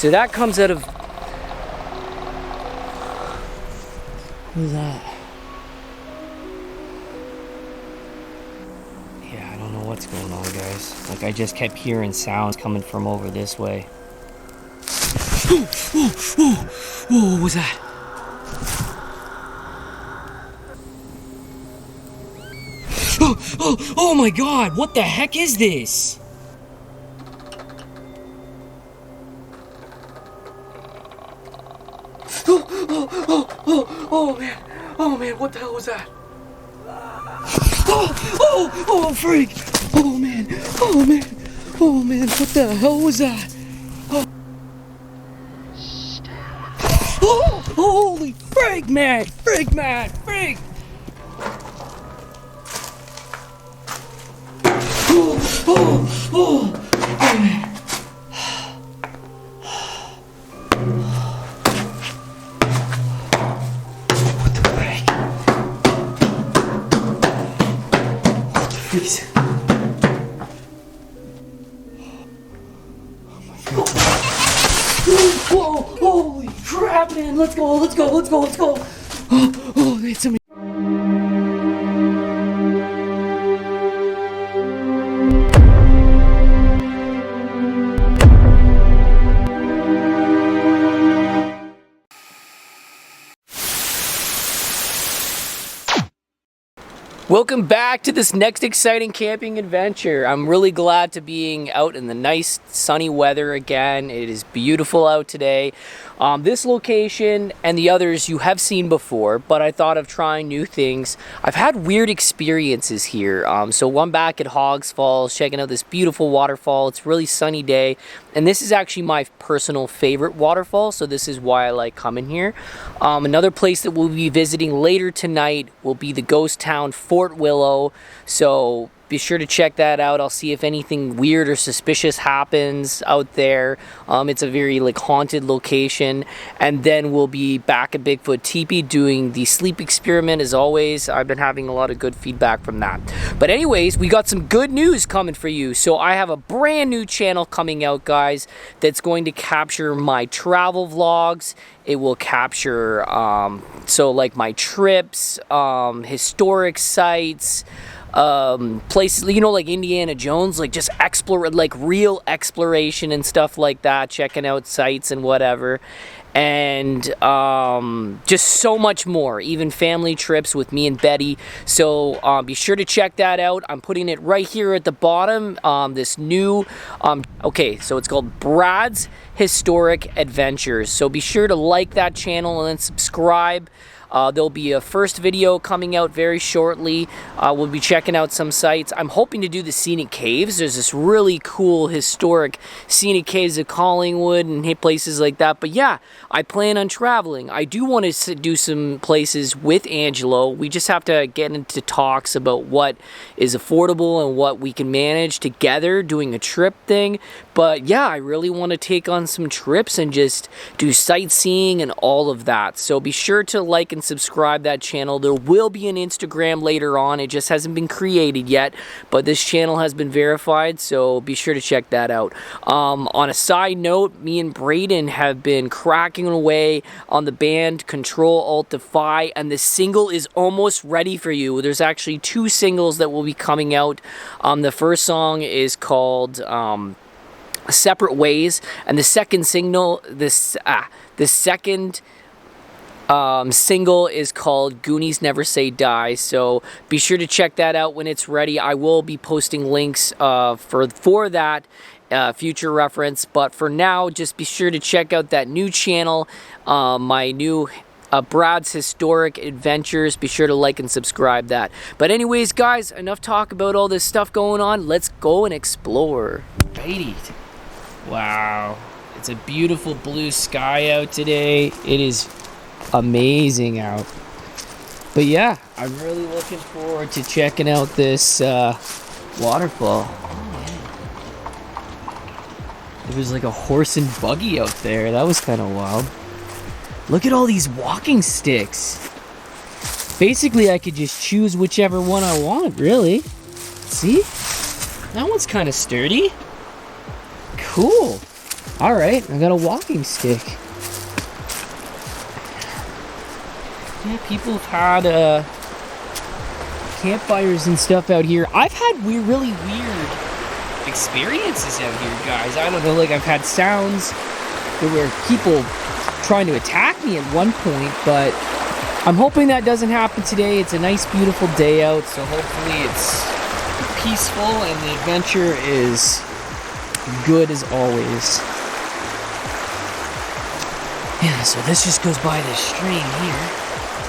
so that comes out of... Who's that? Yeah, I don't know what's going on, guys. Like, I just kept hearing sounds coming from over this way. Oh, what was that? Oh my God, what the heck is this? Oh man, what the hell was that? Oh, freak! Oh man, what the hell was that? Oh, holy freak, man! Freak! Oh, man. Whoa, holy crap, man. Let's go. Oh, it's somebody. Welcome back to this next exciting camping adventure. I'm really glad to being out in the nice sunny weather again. It is beautiful out today. This location and the others you have seen before, but I thought of trying new things. I've had weird experiences here. So I'm back at Hogs Falls, checking out this beautiful waterfall. It's a really sunny day, and this is actually my personal favorite waterfall, so this is why I like coming here. Another place that we'll be visiting later tonight will be the ghost town Fort Willow, so be sure to check that out. I'll see if anything weird or suspicious happens out there. It's a very haunted location. And then we'll be back at Bigfoot Teepee doing the sleep experiment as always. I've been having a lot of good feedback from that. But anyways, we got some good news coming for you. So I have a brand new channel coming out, guys, that's going to capture my travel vlogs. It will capture my trips, historic sites, places, like Indiana Jones, just real exploration and stuff like that, checking out sites and whatever, and just so much more, even family trips with me and Betty. So be sure to check that out. I'm putting it right here at the bottom, this new okay, so it's called Brad's Historic Adventures. So be sure to like that channel and then subscribe. There'll be a first video coming out very shortly. We'll be checking out some sites. I'm hoping to do the scenic caves. There's this really cool historic scenic caves of Collingwood and places like that. But yeah, I plan on traveling. I do want to do some places with Angelo. We just have to get into talks about what is affordable and what we can manage together doing a trip thing. But yeah, I really want to take on some trips and just do sightseeing and all of that. So be sure to like and subscribe that channel. There will be an Instagram later on. It just hasn't been created yet, but this channel has been verified, so be sure to check that out. On a side note, me and Braden have been cracking away on the band CTRL and the single is almost ready for you. There's actually 2 singles that will be coming out. The first song is called Separate Ways, and the second single, single is called Goonies Never Say Die. So be sure to check that out when it's ready. I will be posting links for that future reference, but for now, just be sure to check out that new channel, my new Brad's Historic Adventures. Be sure to like and subscribe that. But anyways, guys, enough talk about all this stuff going on. Let's go and explore. Righty. Wow, it's a beautiful blue sky out today. It is amazing out. But yeah, I'm really looking forward to checking out this waterfall. There was a horse and buggy out there. That was kind of wild. Look at all these walking sticks. Basically, I could just choose whichever one I want, really. See? That one's kind of sturdy. Cool. Alright, I got a walking stick. Yeah, people have had campfires and stuff out here. I've had really weird experiences out here, guys. I don't know, like I've had sounds. There were people trying to attack me at one point, but I'm hoping that doesn't happen today. It's a nice, beautiful day out, so hopefully it's peaceful and the adventure is good as always. Yeah, so this just goes by this stream here.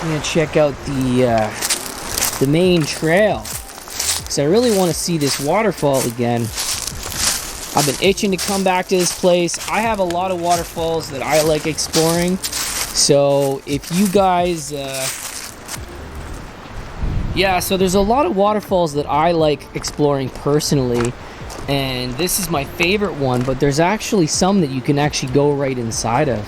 I'm gonna check out the main trail because I really want to see this waterfall again. I've been itching to come back to this place. I have a lot of waterfalls that I like exploring. So if you guys, yeah, so there's a lot of waterfalls that I like exploring personally. And this is my favorite one, but there's actually some that you can actually go right inside of.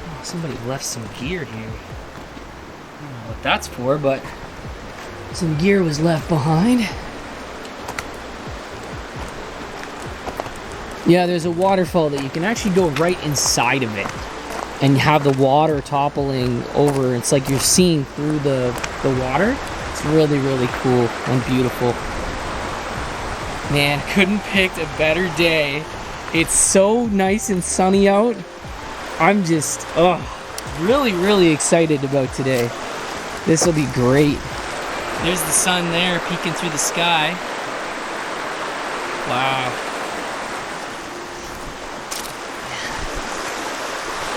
Oh, somebody left some gear here. I don't know what that's for, but some gear was left behind. Yeah, there's a waterfall that you can actually go right inside of it and have the water toppling over. It's like you're seeing through the water. It's really, really cool and beautiful. Man, couldn't pick a better day. It's so nice and sunny out. I'm just, really, really excited about today. This will be great. There's the sun there peeking through the sky. Wow.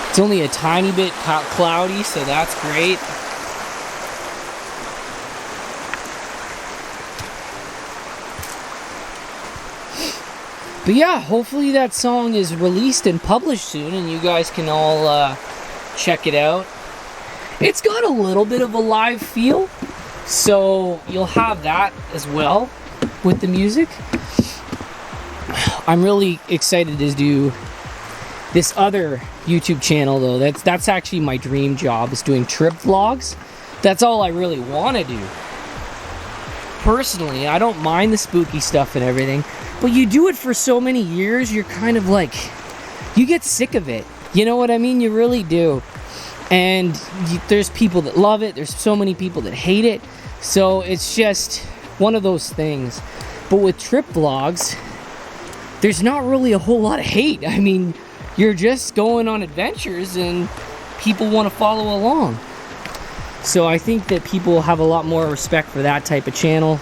It's only a tiny bit cloudy, so that's great. But yeah, hopefully that song is released and published soon and you guys can all check it out. It's got a little bit of a live feel, so you'll have that as well with the music. I'm really excited to do this other YouTube channel though. That's actually my dream job, is doing trip vlogs. That's all I really want to do. Personally, I don't mind the spooky stuff and everything, but you do it for so many years, you're kind of like, you get sick of it. You know what I mean? You really do. And there's people that love it, there's so many people that hate it, so it's just one of those things. But with trip vlogs, there's not really a whole lot of hate. I mean, you're just going on adventures and people want to follow along. So I think that people have a lot more respect for that type of channel.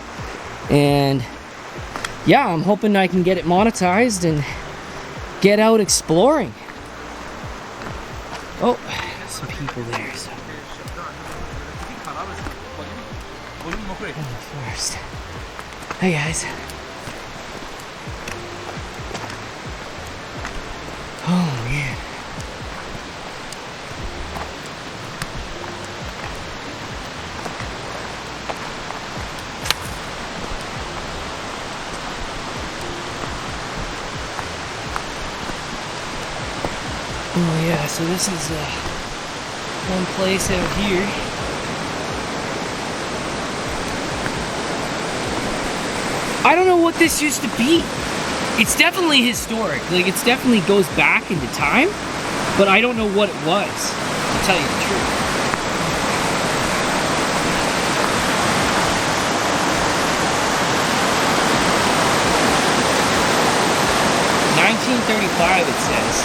And yeah, I'm hoping I can get it monetized and get out exploring. Oh, some people there. So. In the forest. Hey guys. Oh man. Oh yeah, so this is one place out here. I don't know what this used to be. It's definitely historic, like it definitely goes back into time, but I don't know what it was, to tell you the truth. $1935 it says.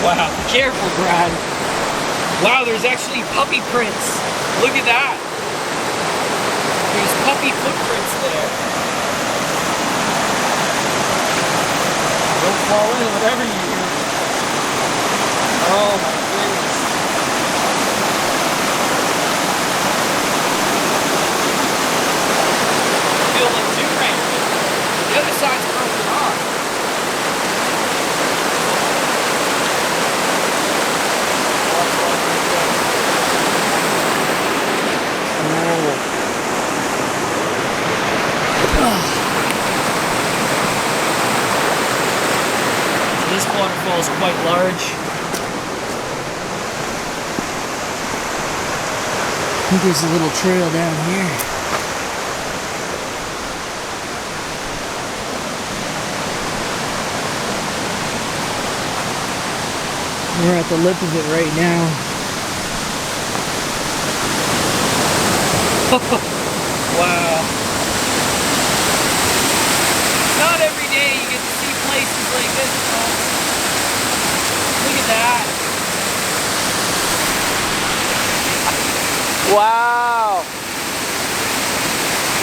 Wow, be careful, Brad. Wow, there's actually puppy prints. Look at that. There's puppy footprints there. Don't fall in, whatever you do. Oh my goodness. Feel like two right. The other side's broken off. This waterfall is quite large. I think there's a little trail down here. We're at the lip of it right now. Wow. Not every day you get to see places like this, folks. Look at that. Wow.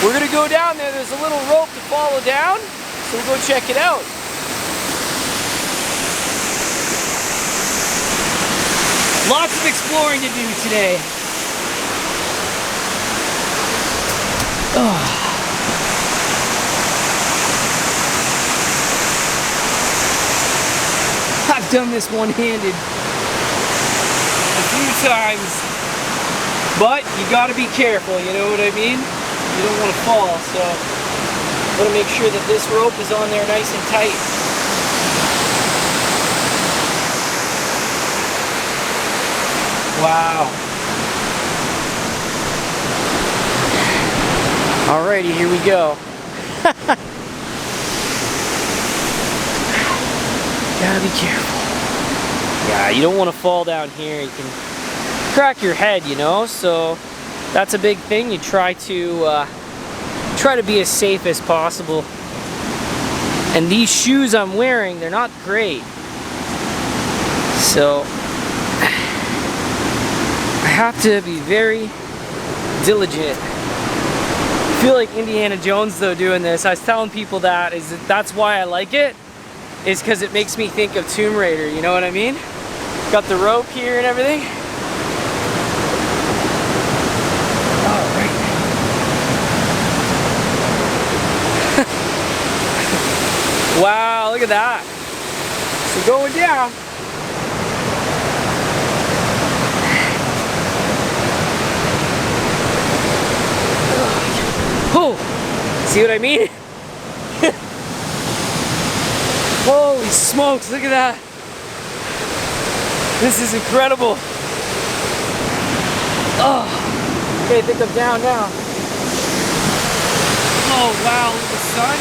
We're gonna go down there. There's a little rope to follow down, so we'll go check it out. Lots of exploring to do today. Oh. I've done this one-handed a few times, but you gotta be careful, you know what I mean? You don't want to fall, so I'm gonna make sure that this rope is on there nice and tight. Wow. Alrighty, here we go. Gotta be careful. Yeah, you don't want to fall down here. You can crack your head, you know, so that's a big thing. You try to be as safe as possible. And these shoes I'm wearing, they're not great. So I have to be very diligent. I feel like Indiana Jones though doing this. I was telling people that's why I like it, is because it makes me think of Tomb Raider, you know what I mean? Got the rope here and everything. Alright. Wow, look at that. So going down. Oh, see what I mean? Holy smokes, look at that. This is incredible. Oh, okay, I think I'm down now. Oh wow, look at the sun.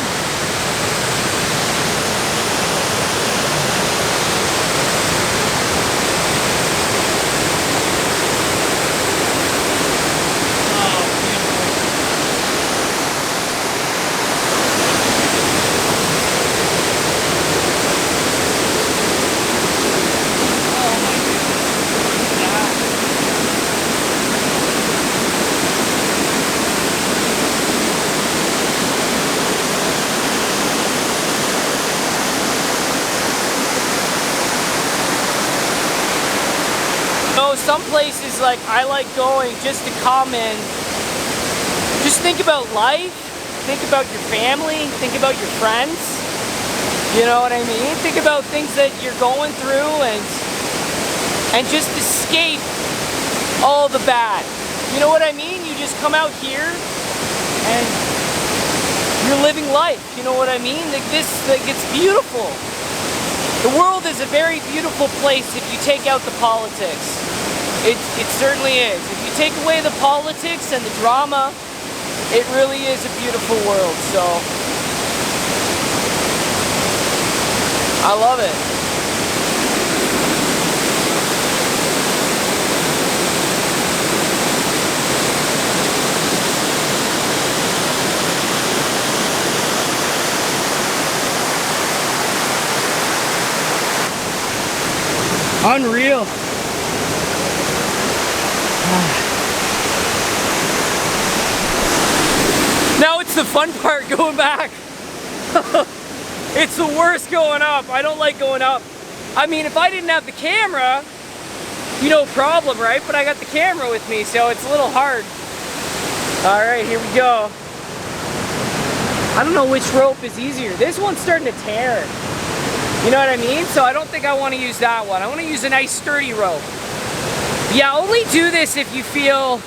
Some places, like, I like going just to come and just think about life, think about your family, think about your friends, you know what I mean? Think about things that you're going through and just escape all the bad. You know what I mean? You just come out here and you're living life, you know what I mean? Like it's beautiful. The world is a very beautiful place if you take out the politics. It certainly is. If you take away the politics and the drama, it really is a beautiful world. So I love it. Unreal. Now it's the fun part going back. It's the worst going up. I don't like going up. I mean, if I didn't have the camera, no problem, right? But I got the camera with me, so it's a little hard. All right, here we go. I don't know which rope is easier. This one's starting to tear. You know what I mean? So I don't think I want to use that one. I want to use a nice sturdy rope. Yeah, only do this if you feel,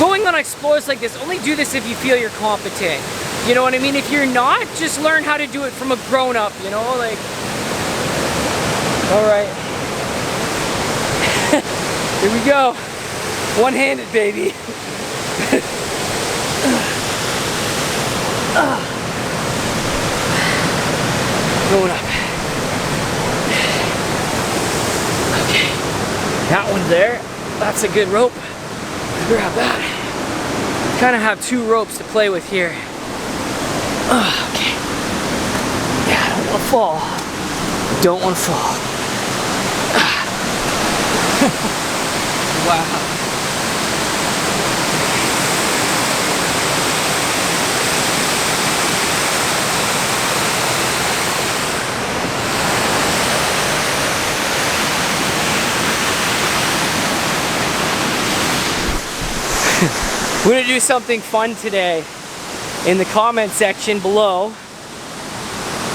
going on explores like this, only do this if you feel you're competent. You know what I mean? If you're not, just learn how to do it from a grown-up, you know? Like, all right. Here we go. One-handed, baby. Going up. That one there, that's a good rope. Grab that. Kind of have 2 ropes to play with here. Okay. Yeah, I don't want to fall. Don't want to fall. Wow. We're gonna do something fun today. In the comment section below,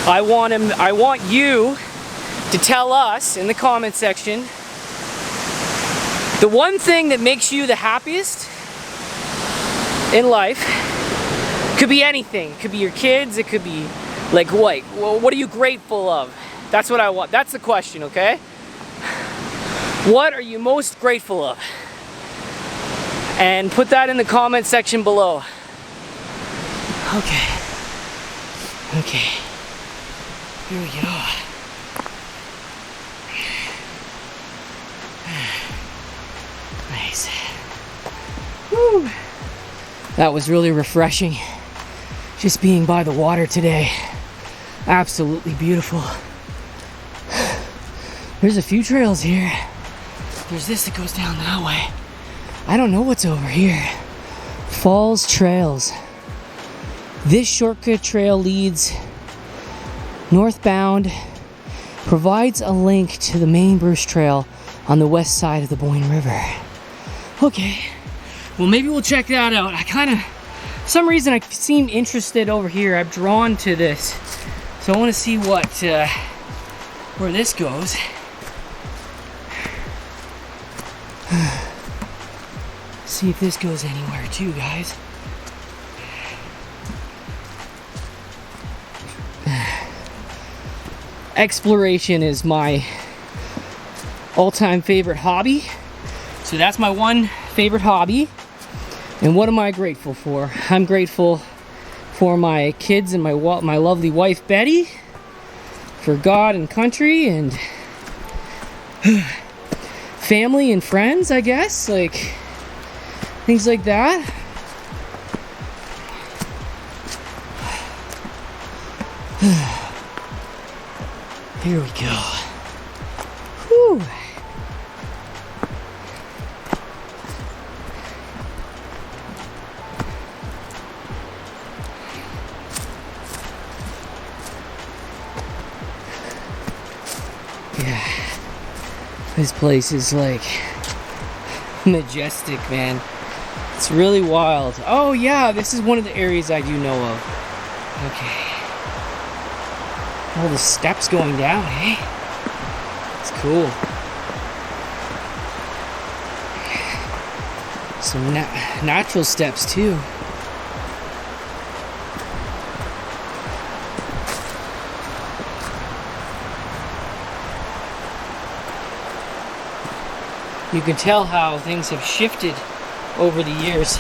I want you to tell us in the comment section the one thing that makes you the happiest in life. Could be anything. It could be your kids. It could be like what? Well, what are you grateful of? That's what I want. That's the question, okay? What are you most grateful of? And put that in the comment section below. Okay. Okay. Here we go. Nice. Woo. That was really refreshing. Just being by the water today. Absolutely beautiful. There's a few trails here. There's this that goes down that way. I don't know what's over here. Falls Trails. This shortcut trail leads northbound, provides a link to the main Bruce Trail on the west side of the Boyne River. Okay, well maybe we'll check that out. For some reason I seem interested over here. I'm drawn to this. So I want to see where this goes. See if this goes anywhere too, guys. Exploration is my all-time favorite hobby. So that's my one favorite hobby. And what am I grateful for? I'm grateful for my kids and my lovely wife Betty, for God and country, and family and friends, I guess, like things like that. Here we go. Whew. Yeah. This place is like majestic, man. It's really wild. Oh yeah, this is one of the areas I do know of. Okay. All the steps going down, hey? It's cool. Some natural steps too. You can tell how things have shifted over the years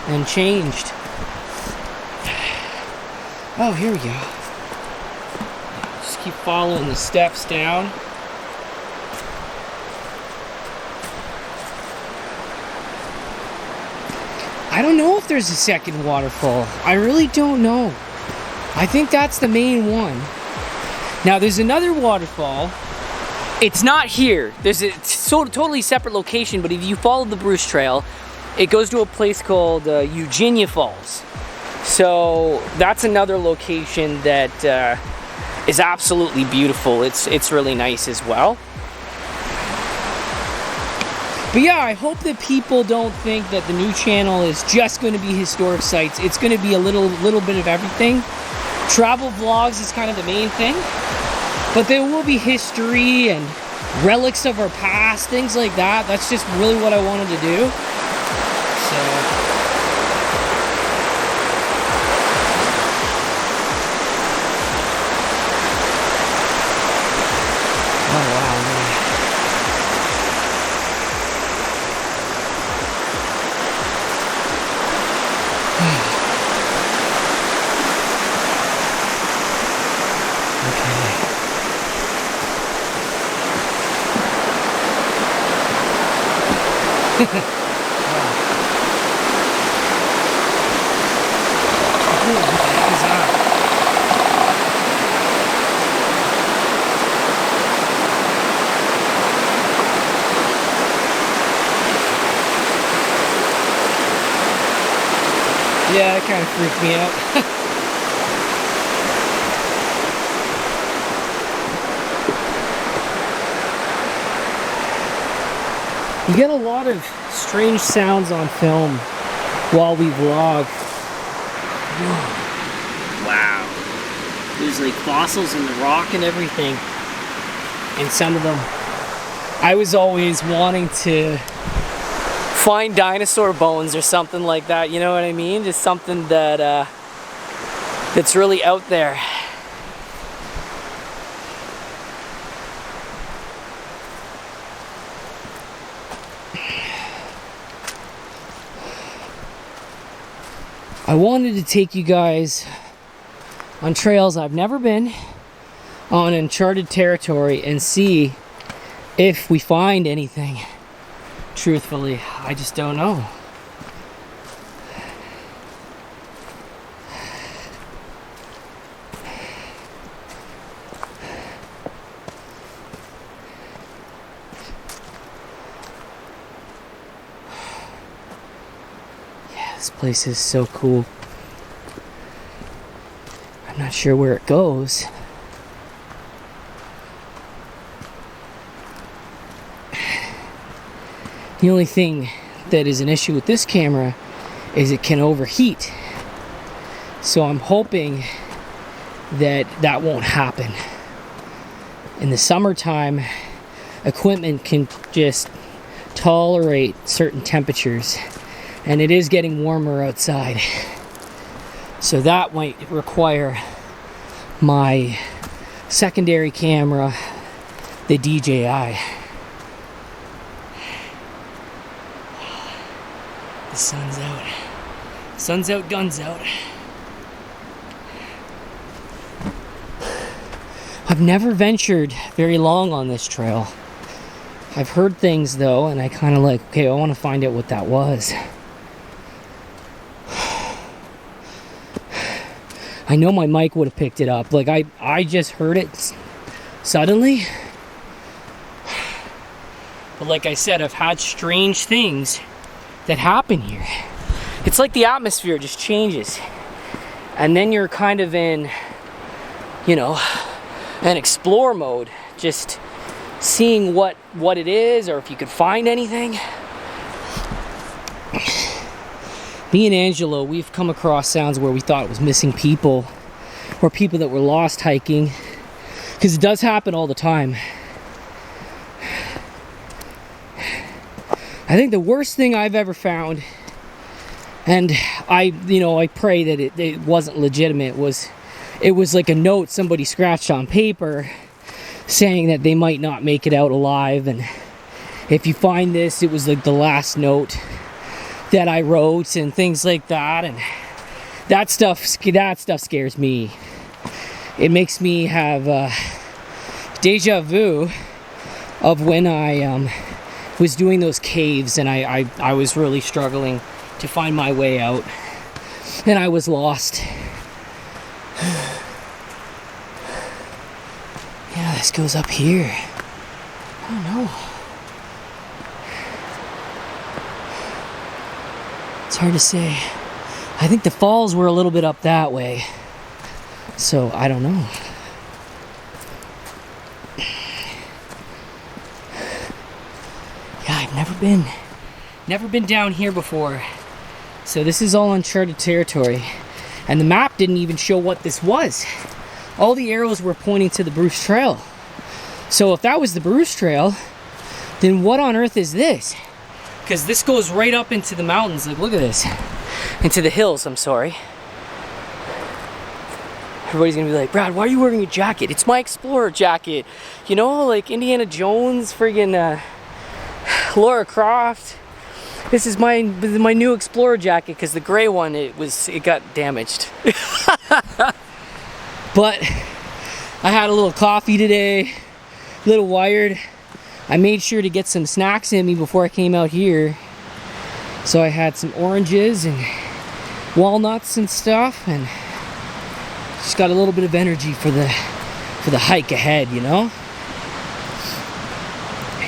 and changed. Oh, here we go. Just keep following the steps down. I don't know if there's a second waterfall. I really don't know. I think that's the main one. Now there's another waterfall. It's not here. There's a totally separate location, but if you follow the Bruce Trail, it goes to a place called Eugenia Falls. So that's another location that is absolutely beautiful. It's really nice as well. But yeah, I hope that people don't think that the new channel is just going to be historic sites. It's going to be a little bit of everything. Travel vlogs is kind of the main thing. But there will be history and relics of our past, things like that. That's just really what I wanted to do. So Yeah, that kind of freaked me out. You get a lot of strange sounds on film while we vlog. Wow. There's like fossils in the rock and everything. And some of them, I was always wanting to find dinosaur bones or something like that, you know what I mean? Just something that that's really out there. I wanted to take you guys on trails I've never been, on uncharted territory, and see if we find anything. Truthfully, I just don't know. Yeah, this place is so cool. I'm not sure where it goes. The only thing that is an issue with this camera is it can overheat. So I'm hoping that that won't happen. In the summertime, equipment can just tolerate certain temperatures, and it is getting warmer outside. So that might require my secondary camera, the DJI. The sun's out. Sun's out, guns out. I've never ventured very long on this trail. I've heard things though, and I kind of like, okay, I want to find out what that was. I know my mic would have picked it up. Like I just heard it suddenly. But like I said, I've had strange things that happen here. It's like the atmosphere just changes, and then you're kind of in, you know, an explore mode, just seeing what it is, or if you could find anything. Me and Angelo, we've come across sounds where we thought it was missing people, or people that were lost hiking, because it does happen all the time. I think the worst thing I've ever found, and I pray that it wasn't legitimate, it was like a note somebody scratched on paper saying that they might not make it out alive, and if you find this, it was like the last note that I wrote and things like that, and that stuff scares me. It makes me have deja vu of when I was doing those caves, and I was really struggling to find my way out, and I was lost. Yeah, this goes up here. I don't know. It's hard to say. I think the falls were a little bit up that way, so I don't know. Never been down here before, so this is all uncharted territory, and the map didn't even show what this was. All the arrows were pointing to the Bruce Trail, so if that was the Bruce Trail, then what on earth is this? Because this goes right up into the mountains. Like, look at this, into the hills. I'm sorry. Everybody's gonna be like, Brad, why are you wearing a jacket? It's my explorer jacket, you know, like Indiana Jones, friggin' Lara Croft. This is my new explorer jacket, because the gray one, it got damaged. But I had a little coffee today, a little wired. I made sure to get some snacks in me before I came out here. So I had some oranges and walnuts and stuff, and just got a little bit of energy for the hike ahead, you know?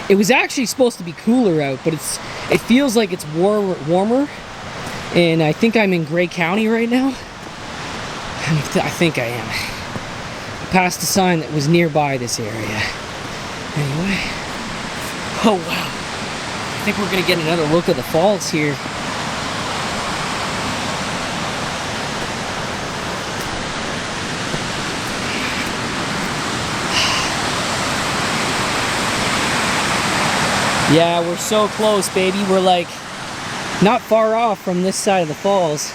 It was actually supposed to be cooler out, but it feels like it's warmer, and I think I'm in Gray County right now. I think I am. I passed a sign that was nearby this area. Anyway. Oh wow. I think we're gonna get another look at the falls here. Yeah, we're so close, baby. We're like not far off from this side of the falls.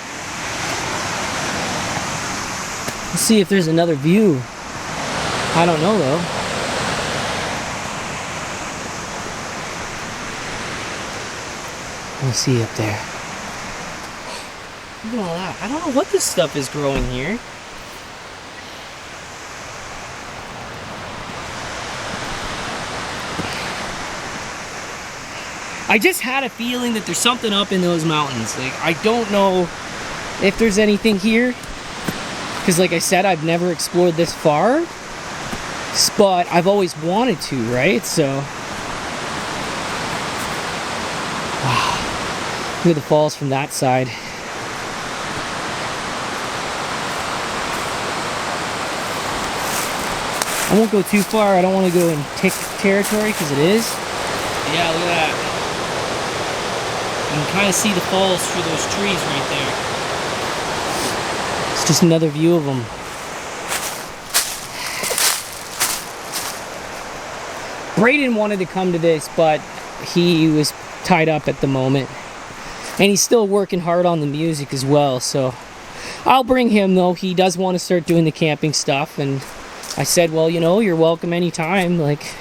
Let's see if there's another view. I don't know though. We'll see up there. Look at all that. I don't know what this stuff is growing here. I just had a feeling that there's something up in those mountains. Like, I don't know if there's anything here, because like I said, I've never explored this far, but I've always wanted to, right? So, wow. Look at the falls from that side. I won't go too far. I don't want to go in tick territory, because it is. Yeah, look at that. You can kind of see the falls through those trees right there. It's just another view of them. Braden wanted to come to this, but he was tied up at the moment. And he's still working hard on the music as well, so I'll bring him though. He does want to start doing the camping stuff, and I said, well, you know, you're welcome anytime. Like,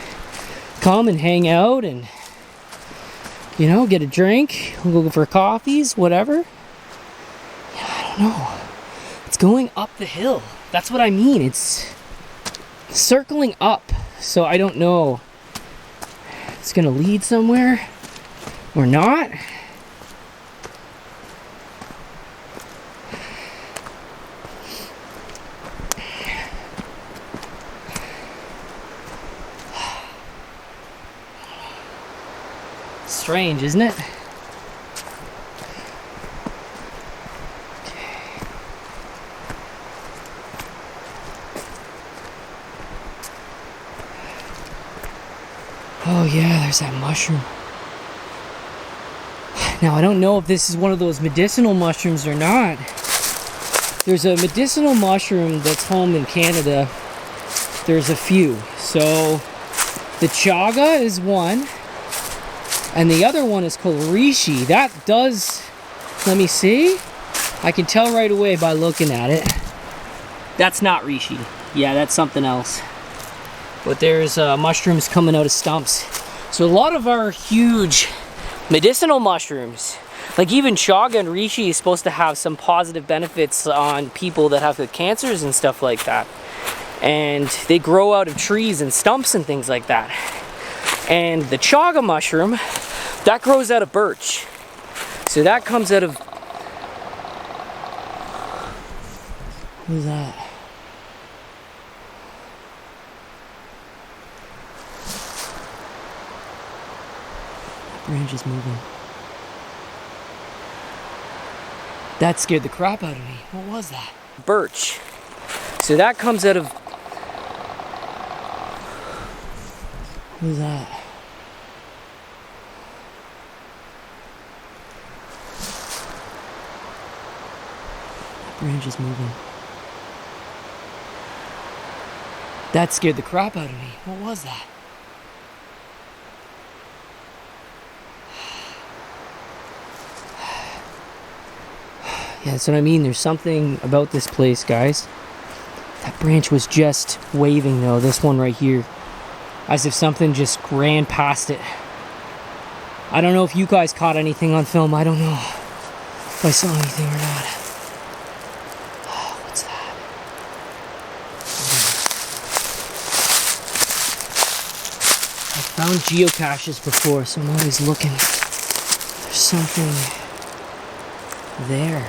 come and hang out and, you know, get a drink. We'll go for coffees, whatever. Yeah, I don't know. It's going up the hill. That's what I mean. It's circling up. So I don't know. It's gonna lead somewhere or not. Strange, isn't it? Oh yeah, there's that mushroom. Now I don't know if this is one of those medicinal mushrooms or not. There's a medicinal mushroom that's home in Canada. There's a few. So the chaga is one. And the other one is called reishi. That does, let me see. I can tell right away by looking at it. That's not reishi. Yeah, that's something else. But there's mushrooms coming out of stumps. So a lot of our huge medicinal mushrooms, like even chaga and reishi, is supposed to have some positive benefits on people that have the cancers and stuff like that. And they grow out of trees and stumps and things like that. And the chaga mushroom, that grows out of birch. So that comes out of... What is that? That branch is moving. That scared the crap out of me. What was that? Birch. So that comes out of... What is that? That branch is moving. That scared the crap out of me. What was that? Yeah, that's what I mean. There's something about this place, guys. That branch was just waving though, this one right here. As if something just ran past it. I don't know if you guys caught anything on film. I don't know if I saw anything or not. Oh, what's that? I found geocaches before, so I'm always looking. There's something there.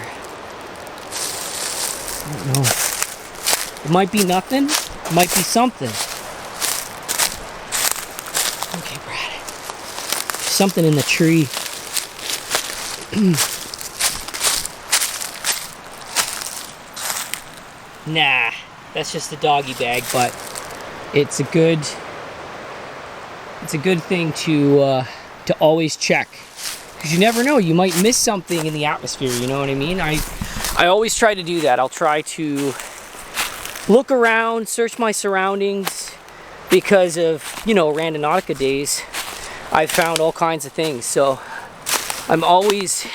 I don't know. It might be nothing. It might be something. Okay, Brad. Something in the tree. Nah, that's just a doggy bag, but it's a good thing to always check, because you never know, you might miss something in the atmosphere, you know what I mean? I always try to do that. I'll try to look around, search my surroundings, because of, you know, Randonautica days, I've found all kinds of things. So I'm always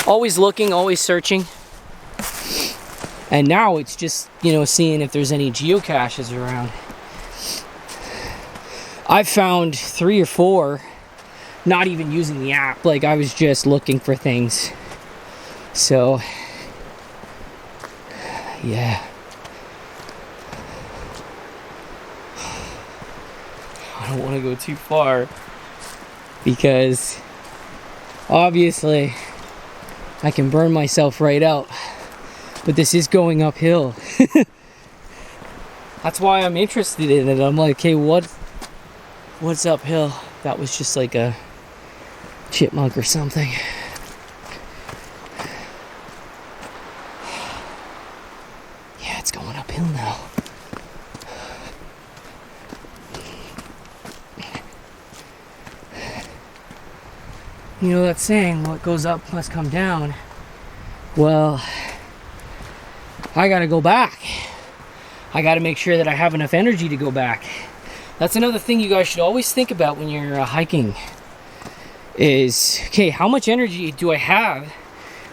looking, always searching. And now it's just, you know, seeing if there's any geocaches around. I've found 3 or 4, not even using the app. Like, I was just looking for things. So, yeah. I don't want to go too far, because obviously I can burn myself right out. But this is going uphill. That's why I'm interested in it. I'm like, hey, what's uphill? That was just like a chipmunk or something. Yeah, it's going uphill now. You know that saying, what goes up must come down. Well, I gotta go back. I gotta make sure that I have enough energy to go back. That's another thing you guys should always think about when you're hiking is, okay, how much energy do I have?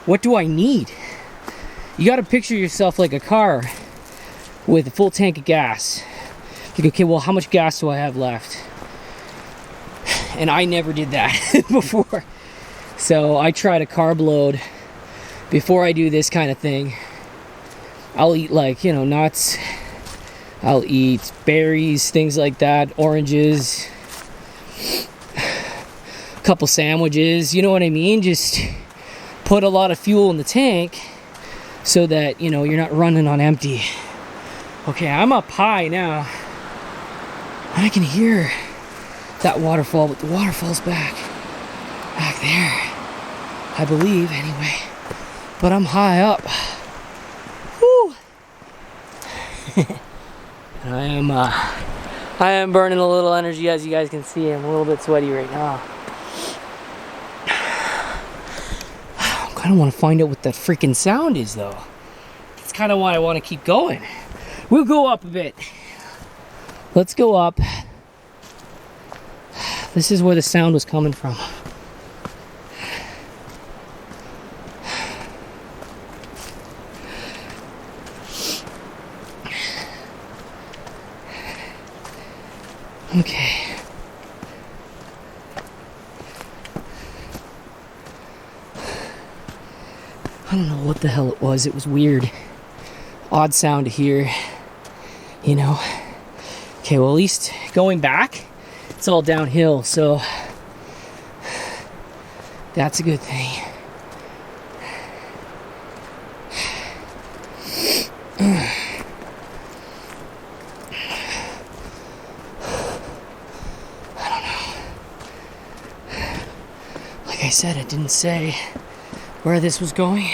What do I need? You gotta picture yourself like a car with a full tank of gas. Like, okay, well, how much gas do I have left? And I never did that before. So I try to carb load before I do this kind of thing. I'll eat, like, you know, nuts. I'll eat berries, things like that, oranges, a couple sandwiches, you know what I mean? Just put a lot of fuel in the tank so that, you know, you're not running on empty. Okay, I'm up high now. I can hear that waterfall, but the waterfall's back there, I believe, anyway. But I'm high up. Woo! And I am burning a little energy, as you guys can see. I'm a little bit sweaty right now. I kind of want to find out what that freaking sound is, though. That's kind of why I want to keep going. We'll go up a bit. Let's go up. This is where the sound was coming from. Okay. I don't know what the hell it was. It was weird. Odd sound to hear, you know. Okay, well, at least going back, it's all downhill, so that's a good thing. Like I said, it didn't say where this was going.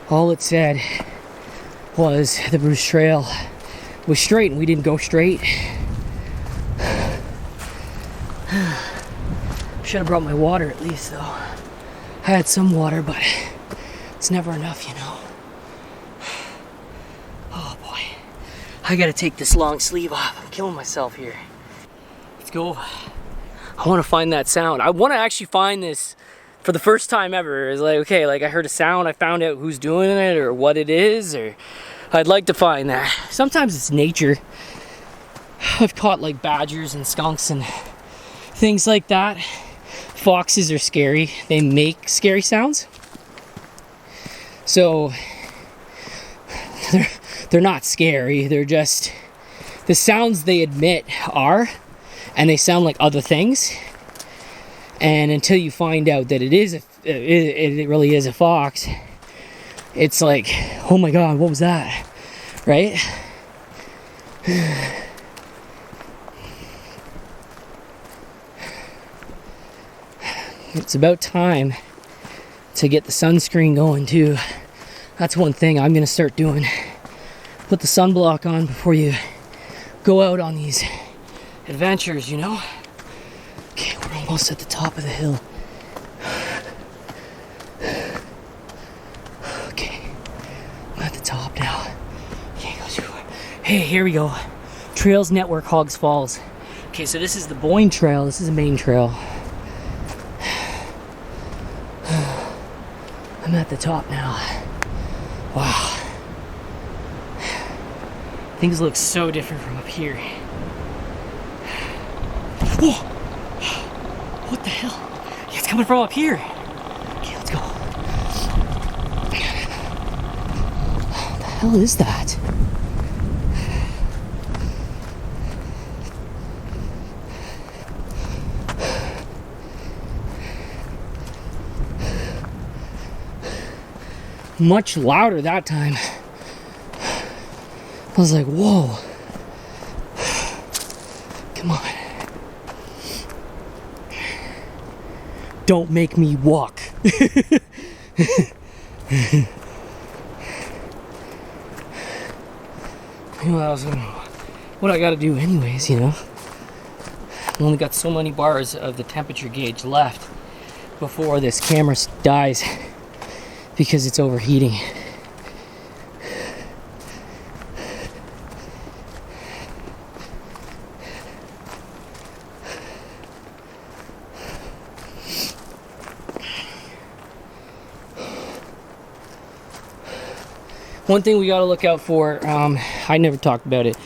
All it said was the Bruce Trail was straight, and we didn't go straight. Should have brought my water at least, though. I had some water, but it's never enough, you know. Oh boy. I gotta take this long sleeve off. I'm killing myself here. Let's go. I want to find that sound. I want to actually find this for the first time ever. It's like, okay, like I heard a sound, I found out who's doing it or what it is, or I'd like to find that. Sometimes it's nature. I've caught like badgers and skunks and things like that. Foxes are scary. They make scary sounds. So they're not scary. They're just the sounds they emit are, and they sound like other things. And until you find out that it really is a fox, it's like, oh my god, what was that, right? It's about time to get the sunscreen going too. That's one thing I'm gonna start doing. Put the sunblock on before you go out on these adventures, you know? Okay, we're almost at the top of the hill. Okay, I'm at the top now. Okay, go through. Hey, here we go. Trails Network, Hogs Falls. Okay, so this is the Boyne Trail. This is the main trail. I'm at the top now. Wow. Things look so different from up here. Whoa! What the hell? Yeah, it's coming from up here. Okay, let's go. What the hell is that? Much louder that time. I was like, whoa. Come on. Don't make me walk. What I gotta do anyways, you know. I've only got so many bars of the temperature gauge left before this camera dies because it's overheating. One thing we gotta look out for, I never talked about it.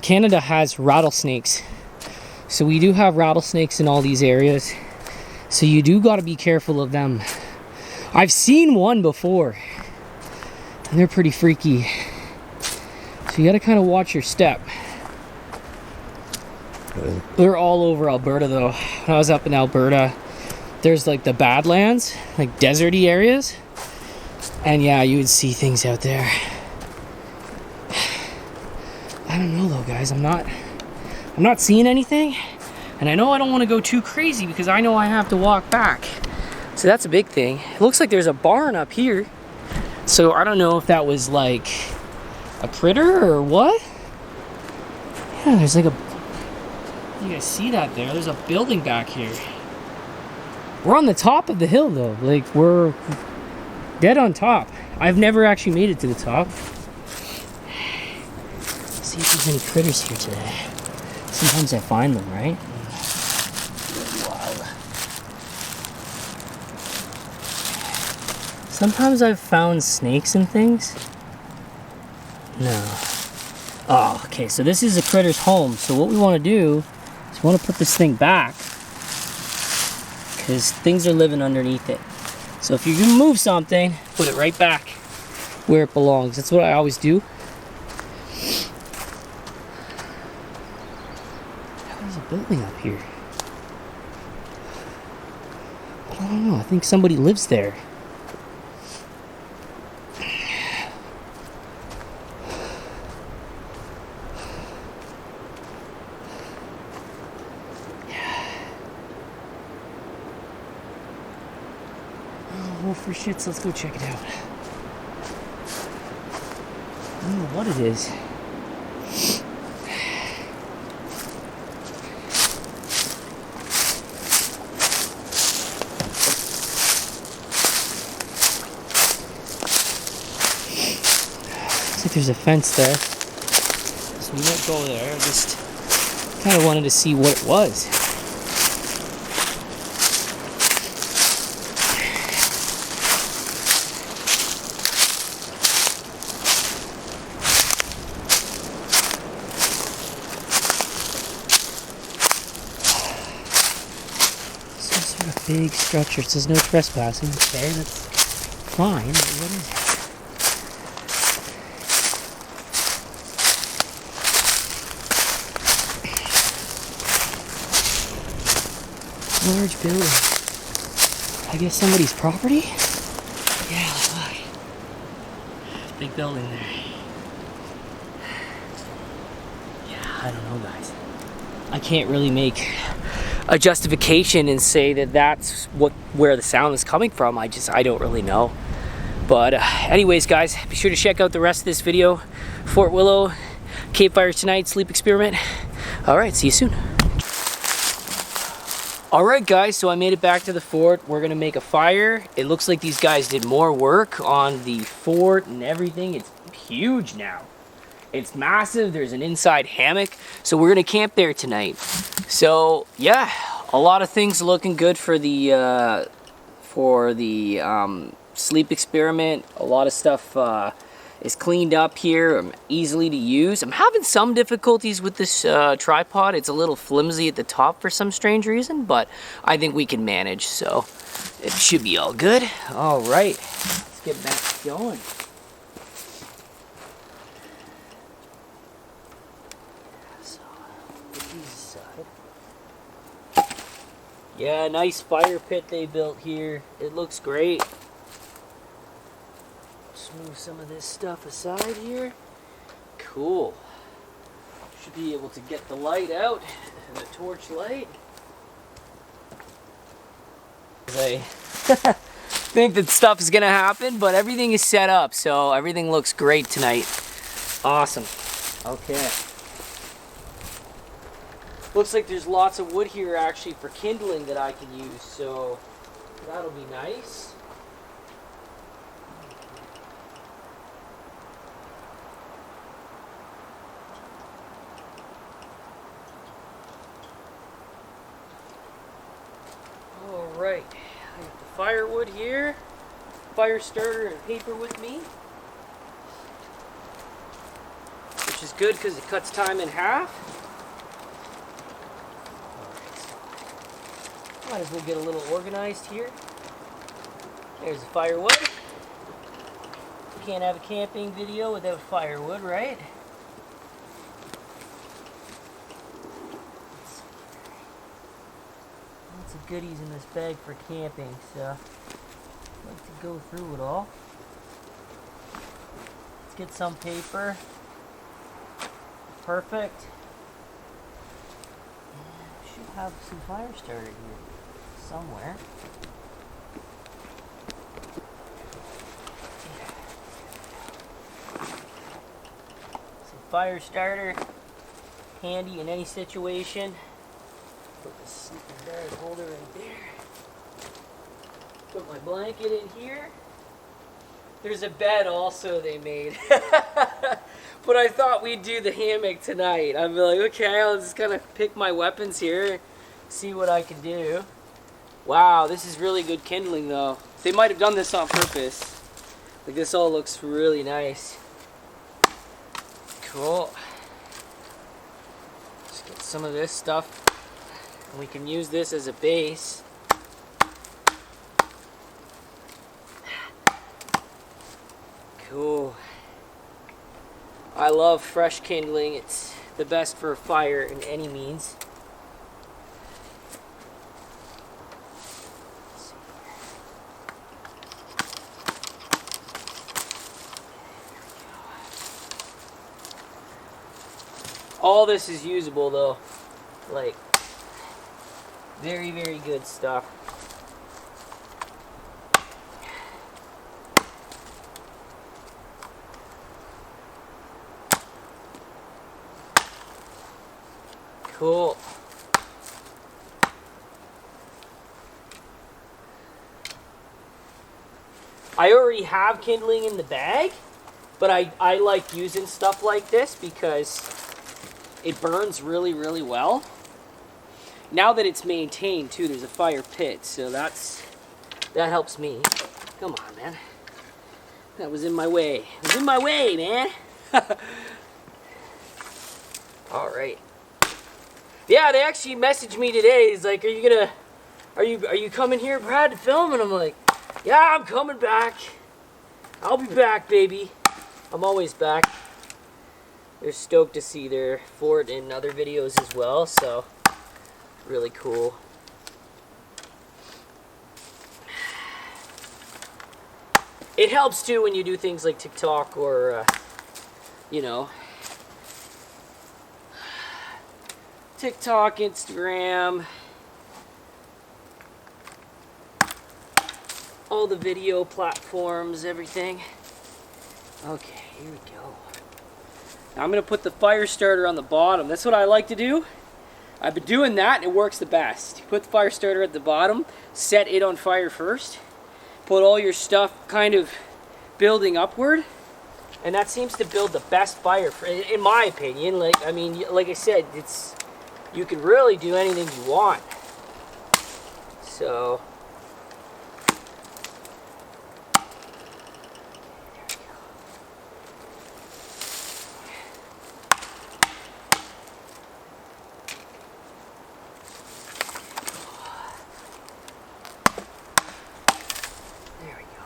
Canada has rattlesnakes. So we do have rattlesnakes in all these areas. So you do gotta be careful of them. I've seen one before. And they're pretty freaky. So you gotta kind of watch your step. They're all over Alberta though. When I was up in Alberta, there's like the Badlands, like deserty areas. And yeah, you would see things out there. I don't know though, guys. I'm not seeing anything. And I know I don't want to go too crazy because I know I have to walk back. So that's a big thing. It looks like there's a barn up here. So I don't know if that was like a critter or what. Yeah, there's like a... You guys see that there? There's a building back here. We're on the top of the hill though. Like we're dead on top. I've never actually made it to the top. Let's see if there's any critters here today. Sometimes I find them, right? Wow. Sometimes I've found snakes and things. No. Oh, okay, so this is a critter's home. So what we want to do is we want to put this thing back because things are living underneath it. So if you can move something, put it right back where it belongs. That's what I always do. There's a building up here. But I don't know. I think somebody lives there. Well, for shits, let's go check it out. I don't know what it is. Looks like there's a fence there. So we won't go there. I just kind of wanted to see what it was. Big structure. It says no trespassing. Okay, that's fine. But what is it? Large building. I guess somebody's property? Yeah, look. Big building there. Yeah, I don't know, guys. I can't really make a justification and say that that's where the sound is coming from. I don't really know. But anyways, guys, be sure to check out the rest of this video. Fort Willow, campfire tonight, sleep experiment. All right, see you soon. All right, guys, so I made it back to the fort. We're gonna make a fire. It looks like these guys did more work on the fort and everything. It's huge now. It's massive. There's an inside hammock. So we're gonna camp there tonight. So yeah, a lot of things looking good for the sleep experiment. A lot of stuff is cleaned up here, easily to use. I'm having some difficulties with this tripod. It's a little flimsy at the top for some strange reason, but I think we can manage, so it should be all good. All right, let's get back going. So, put these aside. Yeah, nice fire pit they built here. It looks great. Move some of this stuff aside here. Cool. Should be able to get the light out, the torch light. I think that stuff is gonna happen, but everything is set up, so everything looks great tonight. Awesome. Okay. Looks like there's lots of wood here actually for kindling that I can use, so that'll be nice. Alright, I got the firewood here, fire starter and paper with me, which is good because it cuts time in half. Alright, might as well get a little organized here. There's the firewood. You can't have a camping video without firewood, right? Lots of goodies in this bag for camping, so I'd like to go through it all. Let's get some paper. Perfect. And we should have some fire starter here somewhere. Some fire starter, handy in any situation. Put the sleeping bag holder right there. Put my blanket in here. There's a bed also they made. But I thought we'd do the hammock tonight. I'd be like, okay, I'll just kind of pick my weapons here, see what I can do. Wow, this is really good kindling though. They might have done this on purpose. Like, this all looks really nice. Cool. Just get some of this stuff. And we can use this as a base. Cool. I love fresh kindling. It's the best for a fire in any means. All this is usable though. Like, very, very good stuff. Cool. I already have kindling in the bag, but I like using stuff like this because it burns really, really well. Now that it's maintained too, there's a fire pit, so that helps me. Come on, man. That was in my way. It was in my way, man. All right. Yeah, they actually messaged me today. He's like, are you coming here, Brad, to film? And I'm like, yeah, I'm coming back. I'll be back, baby. I'm always back. They're stoked to see their fort in other videos as well, so really cool. it helps too when you do things like TikTok or, you know, TikTok, Instagram, all the video platforms, everything. Okay, here we go. Now I'm going to put the fire starter on the bottom. That's what I like to do. I've been doing that and it works the best. You put the fire starter at the bottom, set it on fire first, put all your stuff kind of building upward, and that seems to build the best fire, in my opinion. Like, I mean, like I said, it's, you can really do anything you want. So, there we go.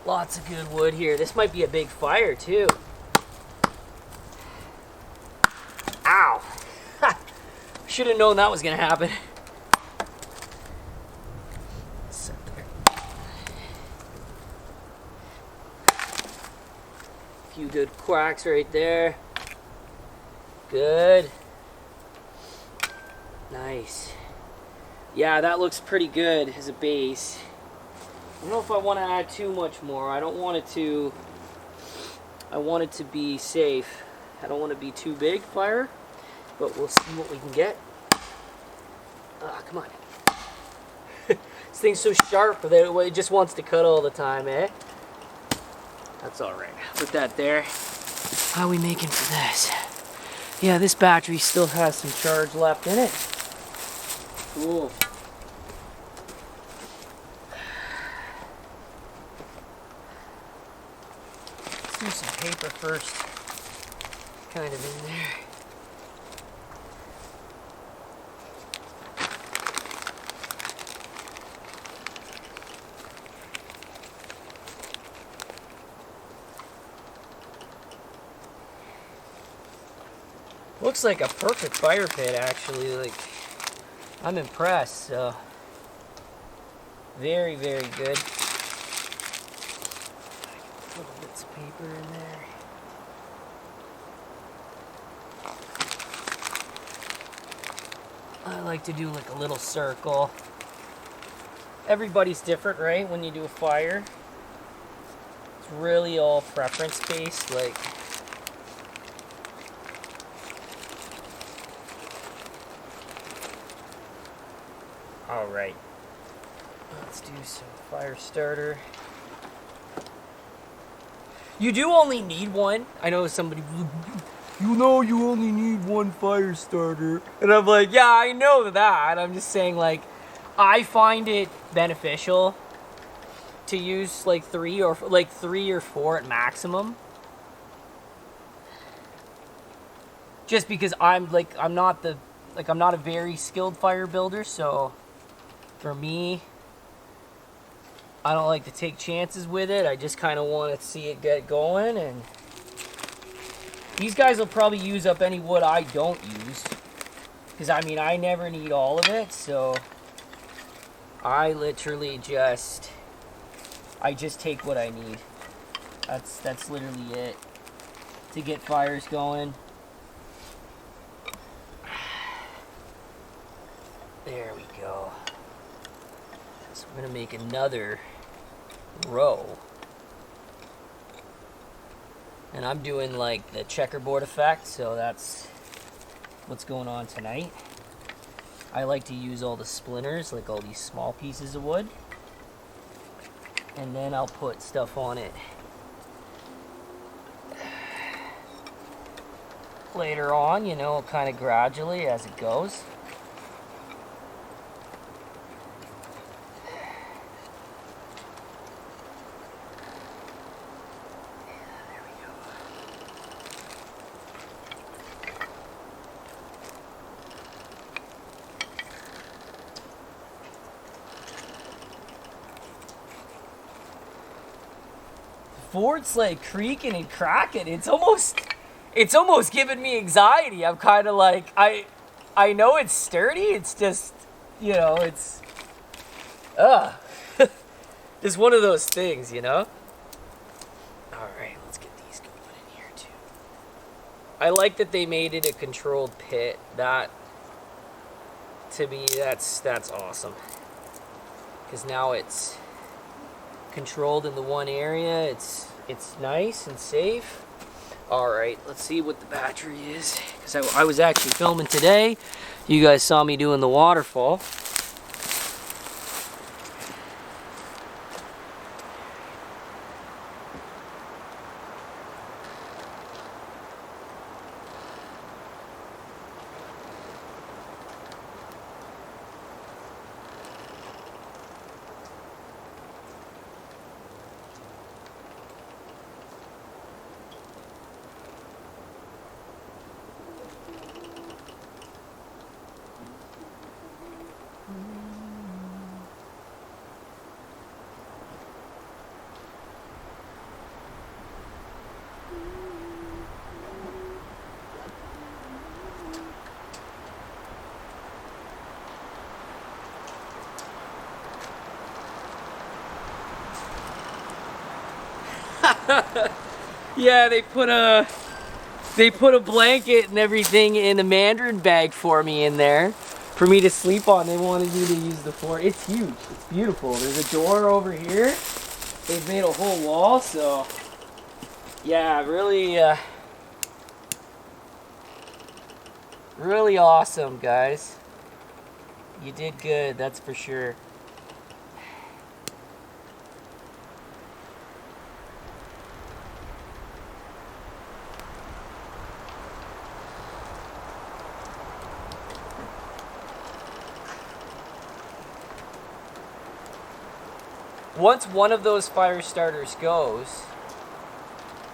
Lots of good wood here. This might be a big fire too. Ow! Should have known that was gonna happen. Sit there. A few good quacks right there. Good. Nice. Yeah, that looks pretty good as a base. I don't know if I want to add too much more. I don't want it to, I want it to be safe. I don't want it to be too big fire, but we'll see what we can get. Ah, come on. This thing's so sharp that it just wants to cut all the time, eh? That's alright. Put that there. How are we making for this? Yeah, this battery still has some charge left in it. Cool. Let's do some paper first. Kind of in there. Looks like a perfect fire pit, actually. Like, I'm impressed. So, very, very good. Little bits of paper in there. I like to do like a little circle. Everybody's different, right? When you do a fire, it's really all preference based. Like, all right, let's do some fire starter. You do only need one. I know somebody, you know, you only need one fire starter. And I'm like, yeah, I know that. I'm just saying, like, I find it beneficial to use like three or four at maximum. Just because I'm not a very skilled fire builder, so for me, I don't like to take chances with it. I just kind of want to see it get going, and these guys will probably use up any wood I don't use, because I mean, I never need all of it, so I literally just take what I need. That's literally it to get fires going. There we go. So I'm gonna make another row, and I'm doing like the checkerboard effect, so that's what's going on tonight. I like to use all the splinters, like all these small pieces of wood, and then I'll put stuff on it later on, you know, kind of gradually as it goes. Board's like creaking and cracking. It's almost giving me anxiety. I'm kind of like, I know it's sturdy. It's just, you know, it's It's one of those things, you know? Alright, let's get these going in here too. I like that they made it a controlled pit. That, to me, that's awesome. Because now it's controlled in the one area. It's nice and safe. Alright, let's see what the battery is. Because I was actually filming today. You guys saw me doing the waterfall. Yeah, they put a blanket and everything in a mandarin bag for me in there for me to sleep on. They wanted me to use the floor. It's huge. It's beautiful. There's a door over here. They've made a whole wall, so yeah, really really awesome, guys. You did good, that's for sure. Once one of those fire starters goes,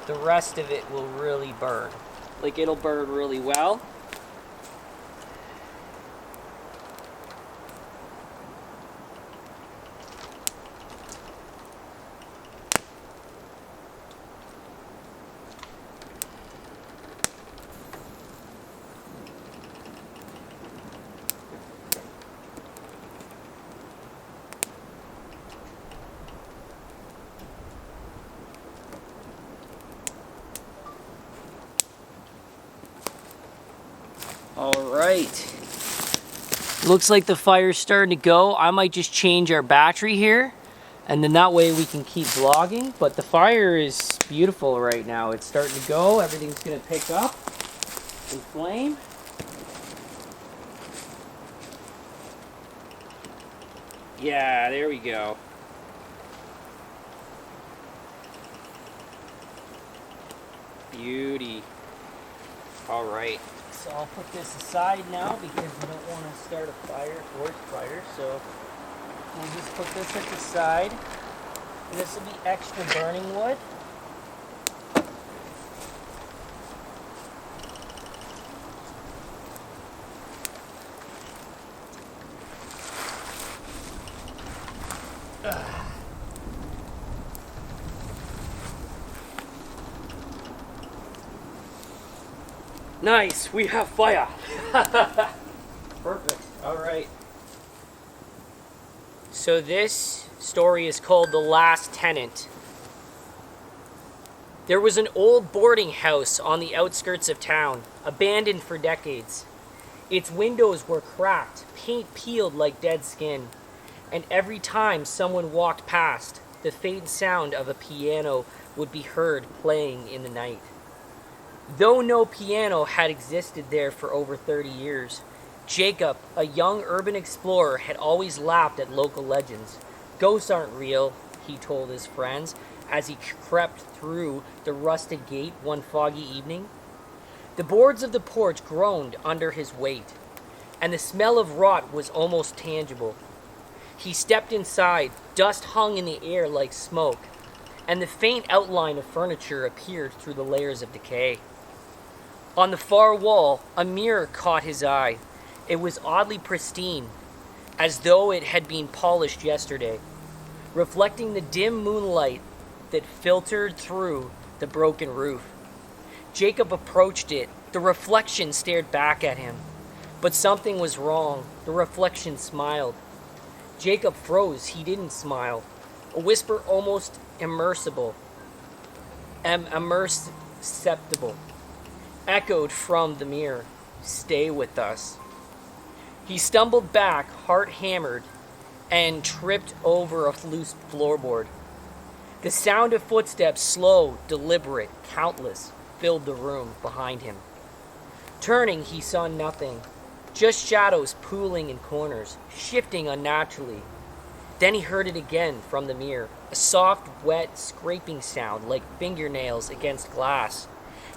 the rest of it will really burn. Like, it'll burn really well. Alright. Looks like the fire's starting to go. I might just change our battery here, and then that way we can keep vlogging. But the fire is beautiful right now. It's starting to go. Everything's going to pick up and flame. Yeah, there we go. Beauty. Alright. So I'll put this aside now because we don't want to start a fire, forest fire. So we'll just put this at the side. And this will be extra burning wood. Nice, we have fire. Perfect. All right. So this story is called The Last Tenant. There was an old boarding house on the outskirts of town, abandoned for decades. Its windows were cracked, paint peeled like dead skin, and every time someone walked past, the faint sound of a piano would be heard playing in the night. Though no piano had existed there for over 30 years, Jacob, a young urban explorer, had always laughed at local legends. Ghosts aren't real, he told his friends as he crept through the rusted gate one foggy evening. The boards of the porch groaned under his weight, and the smell of rot was almost tangible. He stepped inside, dust hung in the air like smoke, and the faint outline of furniture appeared through the layers of decay. On the far wall, a mirror caught his eye. It was oddly pristine, as though it had been polished yesterday, reflecting the dim moonlight that filtered through the broken roof. Jacob approached it. The reflection stared back at him. But something was wrong. The reflection smiled. Jacob froze. He didn't smile. A whisper almost immersible, imperceptible, echoed from the mirror. Stay with us. He stumbled back, heart hammered, and tripped over a loose floorboard. The sound of footsteps, slow, deliberate, countless, filled the room behind him. Turning, he saw nothing, just shadows pooling in corners, shifting unnaturally. Then he heard it again from the mirror, a soft, wet, scraping sound like fingernails against glass.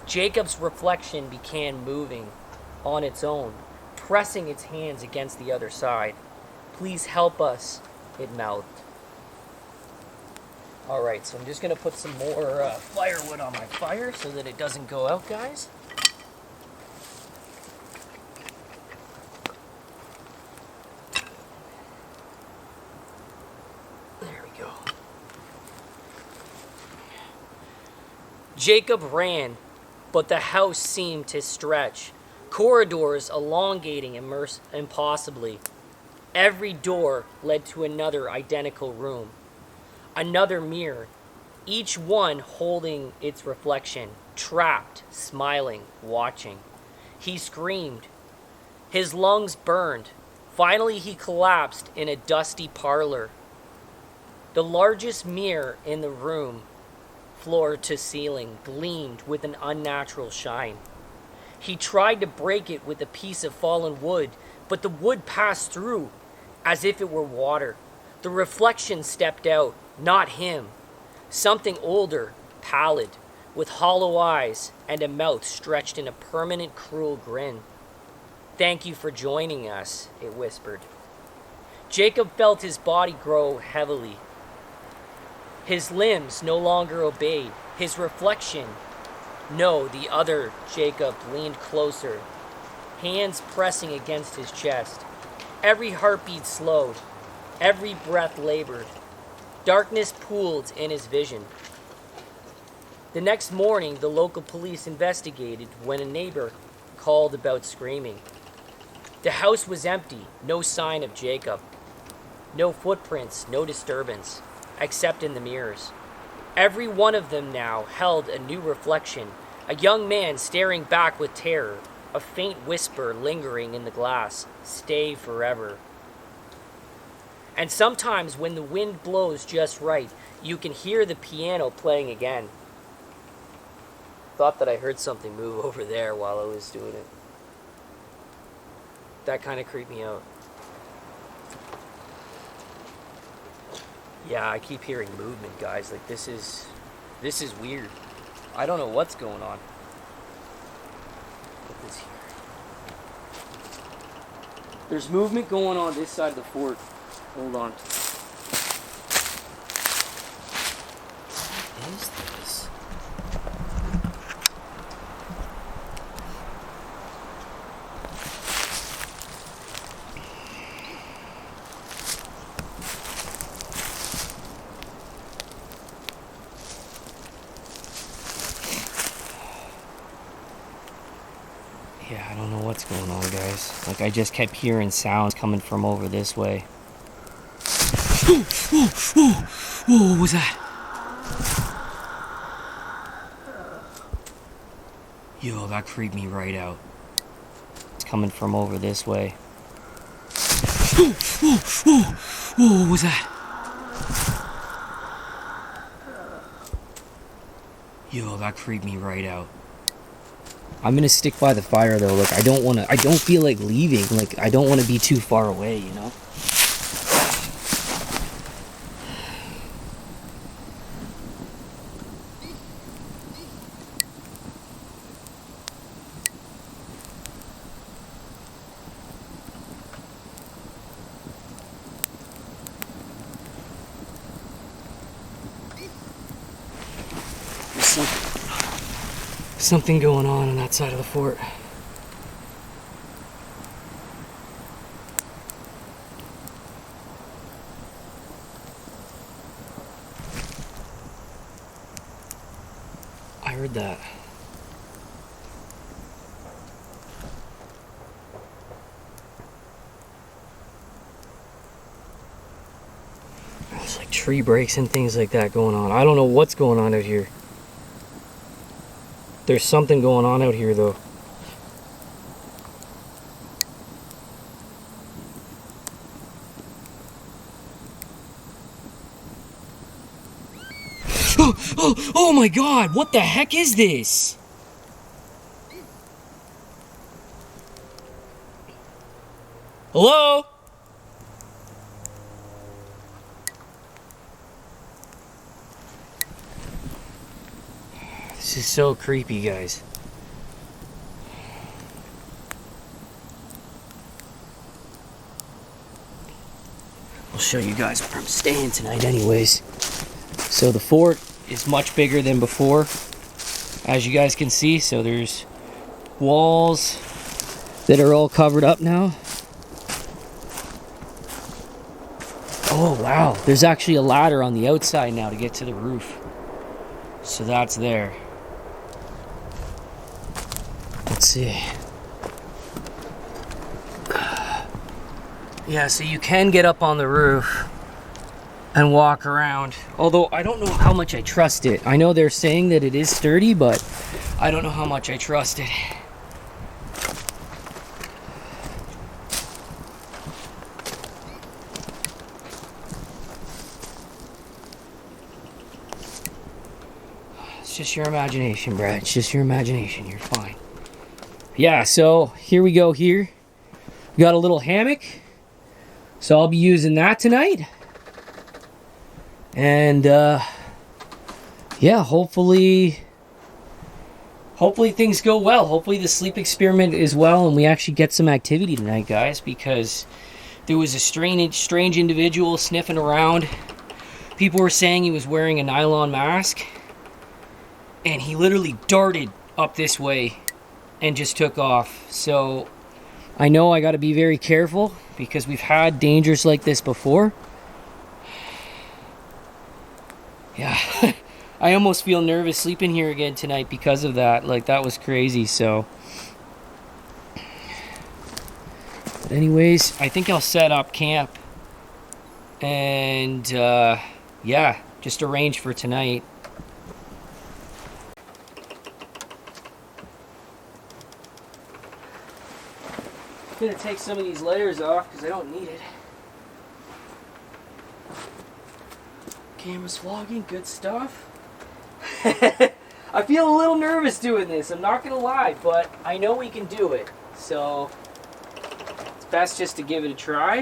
Jacob's reflection began moving on its own, pressing its hands against the other side. Please help us, it mouthed. Alright, so I'm just going to put some more firewood on my fire so that it doesn't go out, guys. There we go. Jacob ran, but the house seemed to stretch, corridors elongating impossibly. Every door led to another identical room. Another mirror, each one holding its reflection, trapped, smiling, watching. He screamed. His lungs burned. Finally, he collapsed in a dusty parlor. The largest mirror in the room, floor to ceiling, gleamed with an unnatural shine. He tried to break it with a piece of fallen wood, but the wood passed through as if it were water. The reflection stepped out. Not him. Something older, pallid, with hollow eyes and a mouth stretched in a permanent cruel grin. Thank you for joining us, it whispered. Jacob felt his body grow heavily. His limbs no longer obeyed. His reflection, no, the other Jacob, leaned closer, hands pressing against his chest. Every heartbeat slowed. Every breath labored. Darkness pooled in his vision. The next morning, the local police investigated when a neighbor called about screaming. The house was empty, no sign of Jacob. No footprints, no disturbance, except in the mirrors. Every one of them now held a new reflection, a young man staring back with terror, a faint whisper lingering in the glass, stay forever. And sometimes when the wind blows just right, you can hear the piano playing again. Thought that I heard something move over there while I was doing it. That kind of creeped me out. Yeah, I keep hearing movement, guys. Like this is weird. I don't know what's going on. Put this here. There's movement going on this side of the fort. Hold on. What is this? Yeah, I don't know what's going on, guys. Like, I just kept hearing sounds coming from over this way. Whoa, what was that? Yo, that creeped me right out. It's coming from over this way. Whoa, what was that? Yo, that creeped me right out. I'm gonna stick by the fire though. Look, I don't feel like leaving. Like, I don't want to be too far away, you know? Something going on that side of the fort. I heard that. There's like tree breaks and things like that going on. I don't know what's going on out here. There's something going on out here though. Oh my God, what the heck is this? Hello? This is so creepy, guys. I'll show you guys where I'm staying tonight anyways. So the fort is much bigger than before, as you guys can see. So there's walls that are all covered up now. Oh wow, there's actually a ladder on the outside now to get to the roof. So that's there. Let's see. Yeah, so you can get up on the roof and walk around. Although I don't know how much I trust it. I know they're saying that it is sturdy, but I don't know how much I trust it. It's just your imagination, Brad. It's just your imagination. You're fine. Yeah, so here we go here. We got a little hammock. So I'll be using that tonight. And yeah, hopefully things go well. Hopefully the sleep experiment is well and we actually get some activity tonight, guys, because there was a strange individual sniffing around. People were saying he was wearing a nylon mask, and he literally darted up this way and just took off. So I know I got to be very careful because we've had dangers like this before. Yeah, I almost feel nervous sleeping here again tonight because of that. Like, that was crazy. So but anyways, I think I'll set up camp and yeah, just arrange for tonight. I'm gonna take some of these layers off because I don't need it. Camera's vlogging, good stuff. I feel a little nervous doing this, I'm not gonna lie, but I know we can do it. So it's best just to give it a try.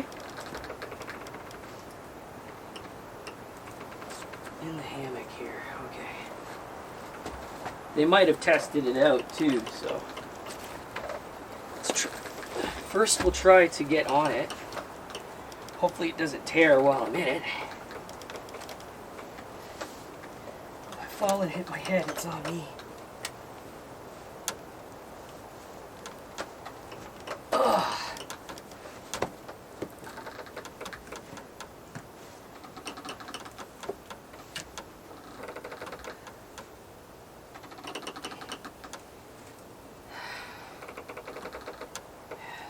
In the hammock here, okay. They might have tested it out too, so let's try. First we'll try to get on it. Hopefully it doesn't tear while I'm in it. If I fall and hit my head, it's on me. Ugh.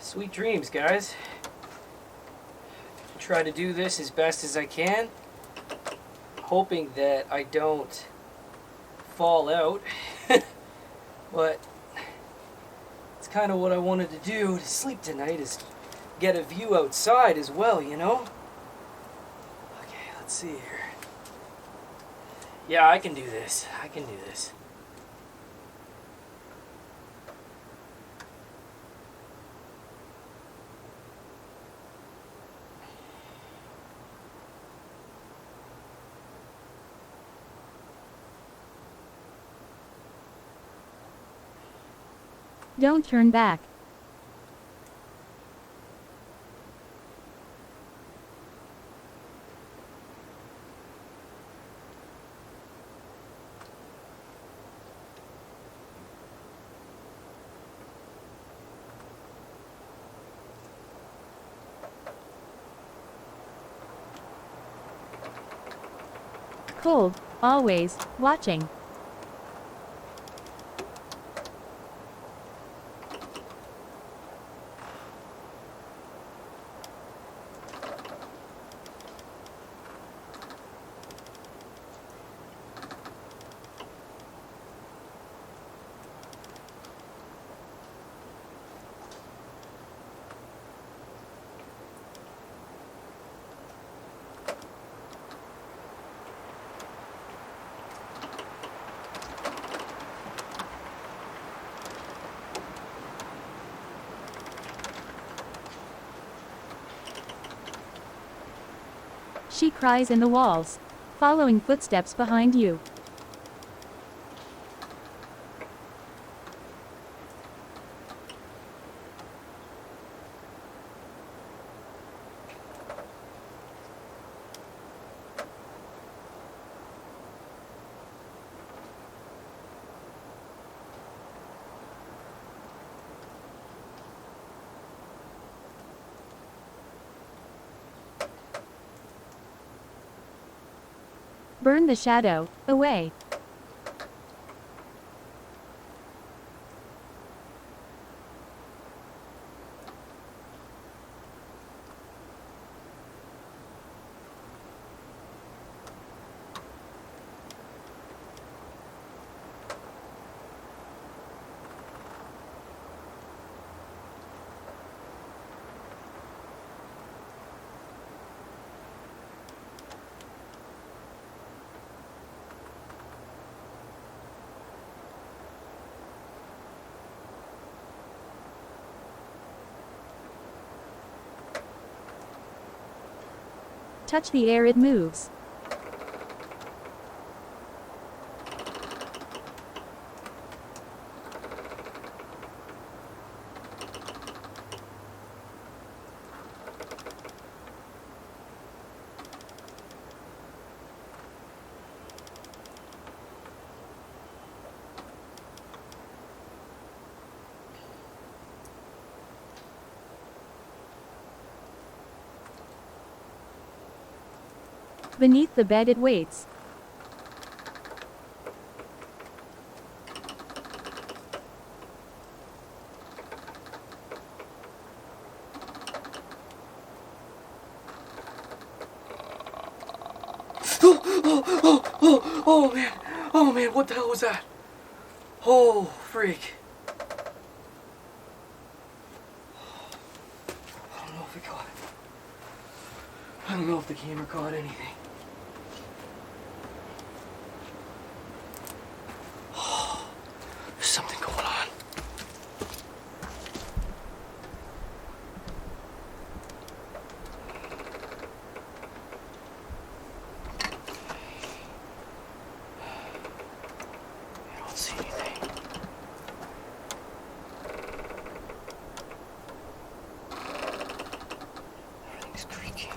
Sweet dreams, guys. Try to do this as best as I can, hoping that I don't fall out. But it's kind of what I wanted to do to sleep tonight, is get a view outside as well, you know? Okay, let's see here. Yeah, I can do this. I can do this. Don't turn back. Cold, always, watching. She cries in the walls. Following footsteps behind you. Burn the shadow away. Touch the air, it moves. Beneath the bed it waits. Oh man. Oh man, what the hell was that? Oh, freak. I don't know if it caught it. I don't know if the camera caught anything. There's something going on. I don't see anything. Everything's creaking.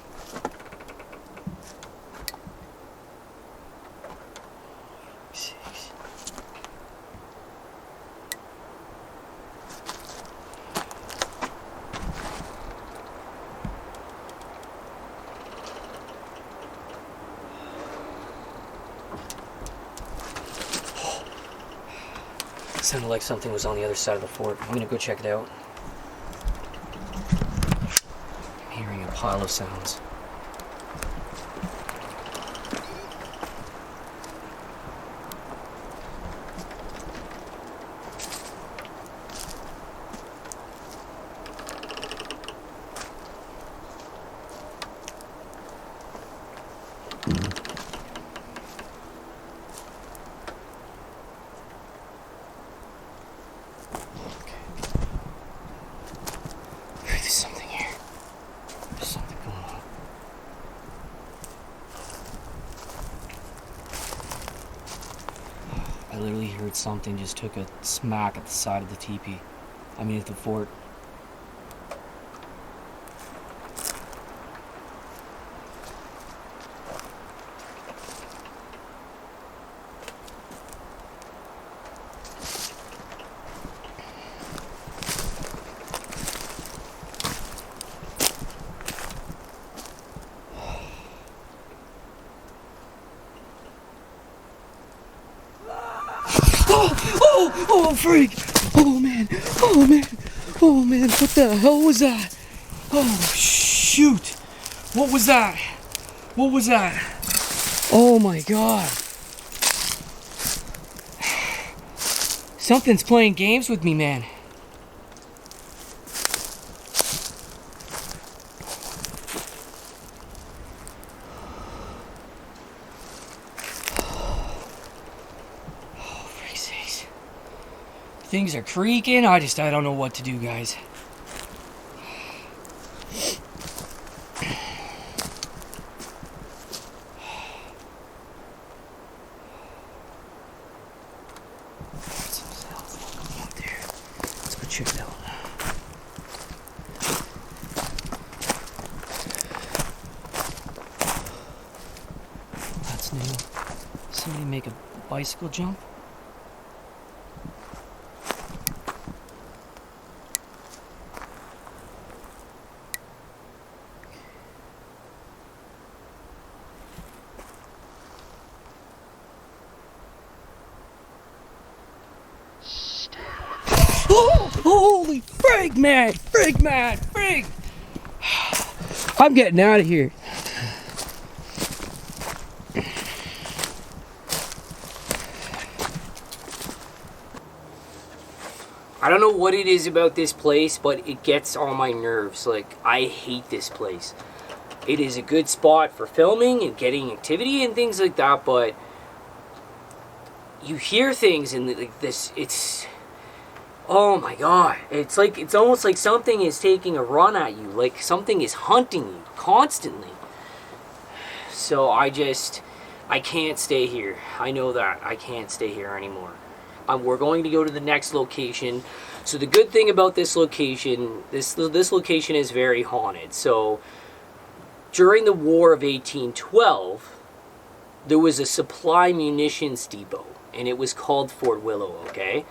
It sounded like something was on the other side of the fort. I'm gonna go check it out. I'm hearing a pile of sounds. There's something here. There's something going on. I literally heard something just took a smack at the side of the teepee. I mean, at the fort. Oh, freak! Oh man! Oh man! Oh man! What the hell was that? Oh shoot! What was that? What was that? Oh my god! Something's playing games with me, man. Things are creaking. I don't know what to do, guys. this new? Somebody make a bicycle jump? Oh, holy frig, man! Frig, man! Frig! I'm getting out of here. I don't know what it is about this place, but it gets on my nerves. Like, I hate this place. It is a good spot for filming and getting activity and things like that, but you hear things and like this, it's, oh my god, it's like, it's almost like something is taking a run at you, like something is hunting you constantly. So I can't stay here. I know that I can't stay here anymore. We're going to go to the next location. So the good thing about this location, this location is very haunted. So during the War of 1812, there was a supply munitions depot, and it was called Fort Willow, okay?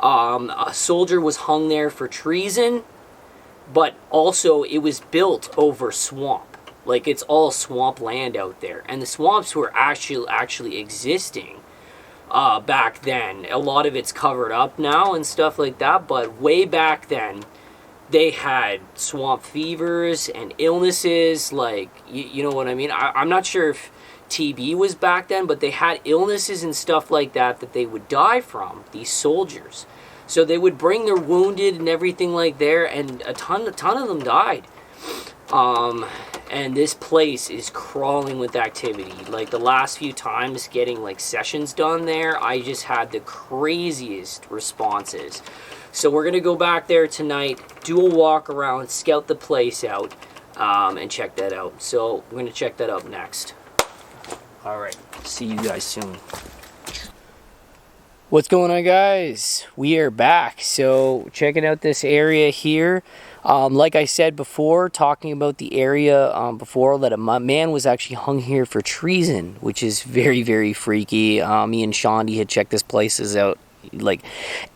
A soldier was hung there for treason, but also it was built over swamp. Like, it's all swamp land out there, and the swamps were actually existing back then. A lot of it's covered up now and stuff like that, but way back then, they had swamp fevers and illnesses, like, you know what I mean? I'm not sure if TB was back then, but they had illnesses and stuff like that that they would die from, these soldiers. So they would bring their wounded and everything like there, and a ton of them died. And this place is crawling with activity. Like, the last few times getting like sessions done there, I just had the craziest responses. So we're gonna go back there tonight, do a walk around, scout the place out, and check that out. So we're gonna check that out next. All right, see you guys soon. What's going on, guys? We are back. So checking out this area here. Like I said before, talking about the area before, that a man was actually hung here for treason, which is very, very freaky. Me and Shondi had checked this place out like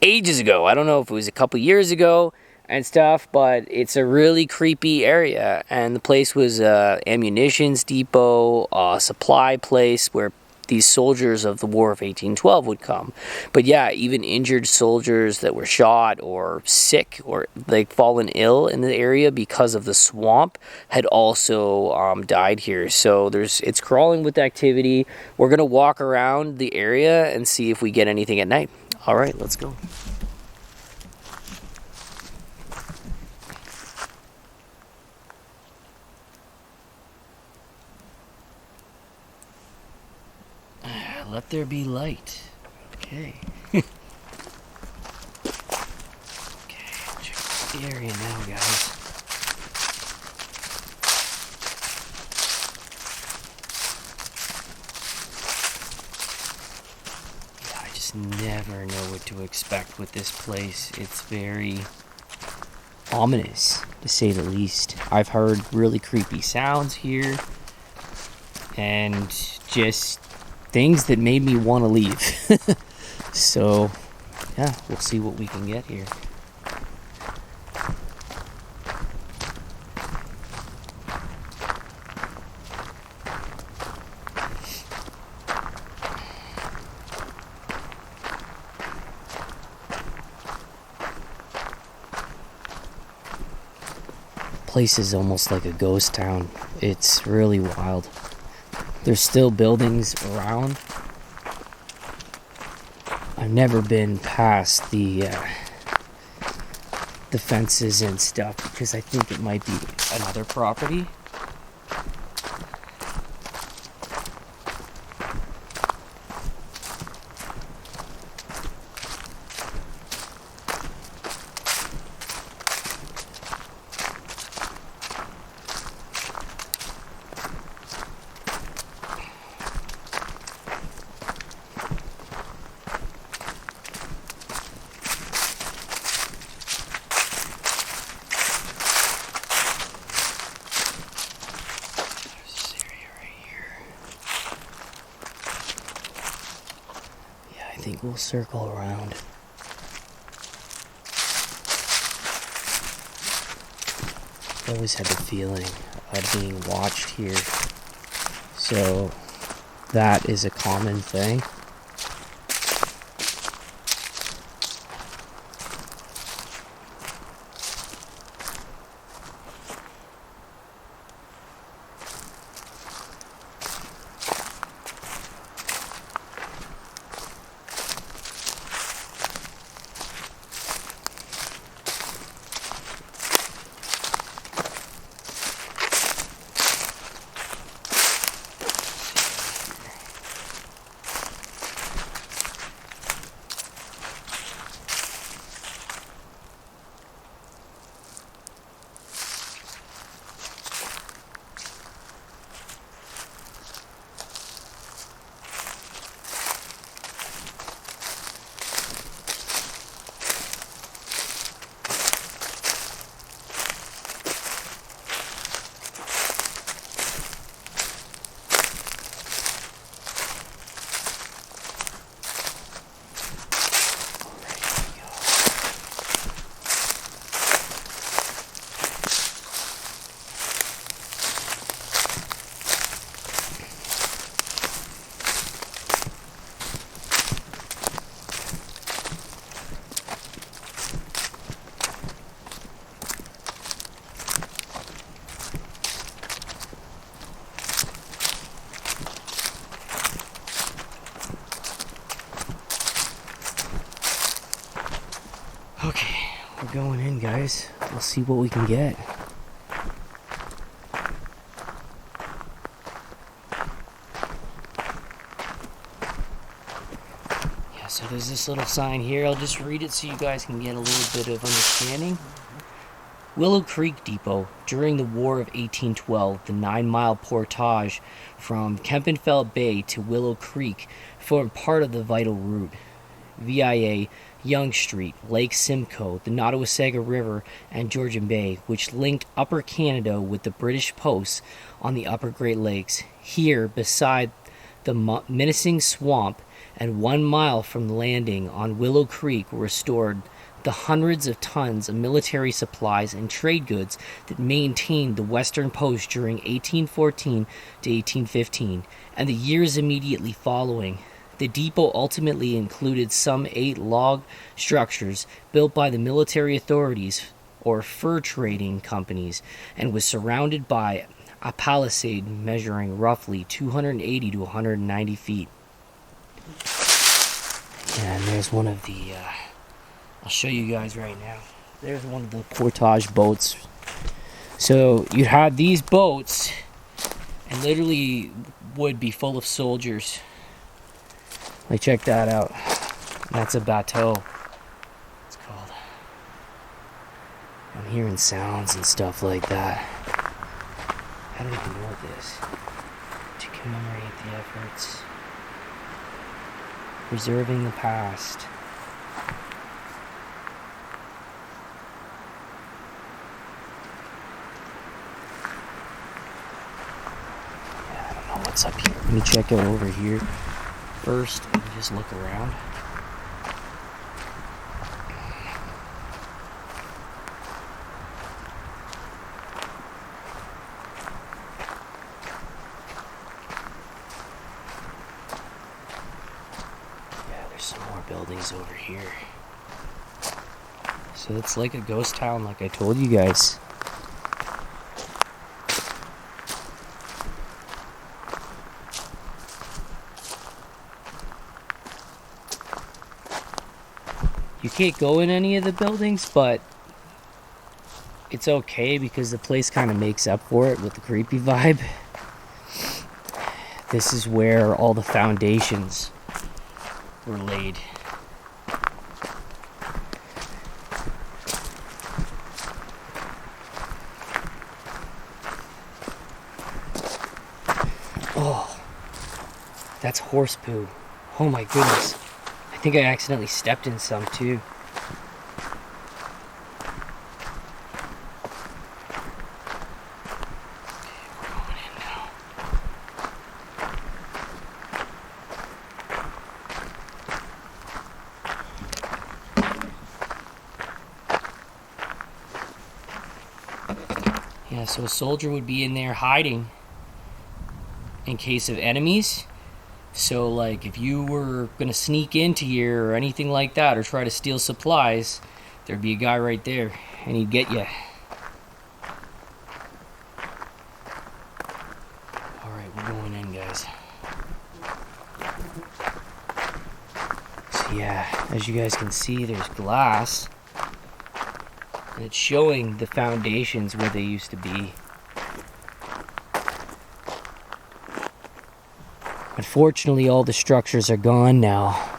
ages ago. I don't know if it was a couple years ago and stuff, but it's a really creepy area. And the place was ammunitions depot, supply place where these soldiers of the War of 1812 would come. But yeah, even injured soldiers that were shot or sick or like fallen ill in the area because of the swamp had also died here. So it's crawling with activity. We're gonna walk around the area and see if we get anything at night. All right, let's go. Let there be light. Okay. Okay, check out the area now, guys. Yeah, I just never know what to expect with this place. It's very ominous, to say the least. I've heard really creepy sounds here, and just things that made me want to leave. So yeah, we'll see what we can get here. Place is almost like a ghost town. It's really wild. There's still buildings around. I've never been past the fences and stuff because I think it might be another property. I think we'll circle around. I always had the feeling of being watched here. So that is a common thing. Okay, we're going in, guys. We'll see what we can get. Yeah, so there's this little sign here. I'll just read it so you guys can get a little bit of understanding. Willow Creek Depot. During the War of 1812, the 9-mile portage from Kempenfeld Bay to Willow Creek formed part of the vital route. VIA Young Street, Lake Simcoe, the Nottawasaga River, and Georgian Bay, which linked Upper Canada with the British posts on the Upper Great Lakes. Here, beside the menacing swamp and 1 mile from the landing on Willow Creek, were stored the hundreds of tons of military supplies and trade goods that maintained the western post during 1814 to 1815 and the years immediately following. The depot ultimately included some 8 log structures built by the military authorities or fur trading companies and was surrounded by a palisade measuring roughly 280 to 190 feet. And there's one of the, I'll show you guys right now. There's one of the portage boats. So you had these boats and literally would be full of soldiers. Like, check that out. That's a bateau, it's called. I'm hearing sounds and stuff like that. How do we promote this? To commemorate the efforts. Preserving the past. Yeah, I don't know what's up here. Let me check it over here first and just look around. Yeah, there's some more buildings over here. So it's like a ghost town, like I told you guys. You can't go in any of the buildings, but it's okay because the place kind of makes up for it with the creepy vibe. This is where all the foundations were laid. Oh, that's horse poo. Oh my goodness. I think I accidentally stepped in some too. We're going in now. so a soldier would be in there hiding in case of enemies. So like if you were gonna sneak into here or anything like that, or try to steal supplies, there'd be a guy right there and he'd get you. Alright, we're going in, guys. So yeah, as you guys can see, there's glass. And it's showing the foundations where they used to be. Unfortunately, all the structures are gone now.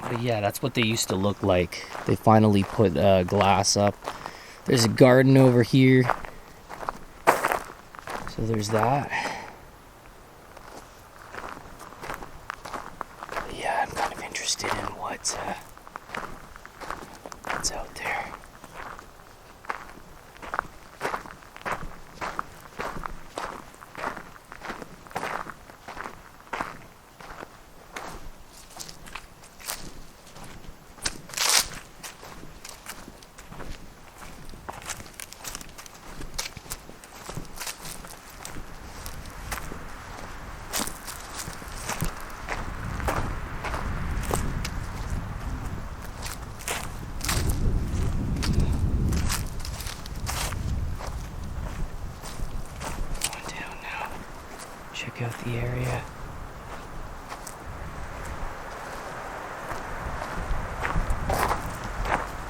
But yeah, that's what they used to look like. They finally put glass up. There's a garden over here. So there's that. But yeah, I'm kind of interested in what's out there. Check out the area.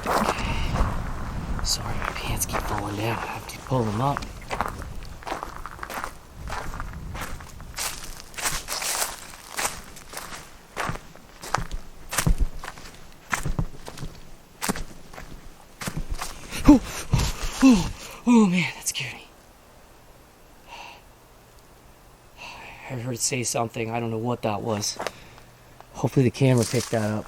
Okay. Sorry, my pants keep falling down. I have to pull them up. Oh man, that scared me. I heard it say something. I don't know what that was. Hopefully the camera picked that up.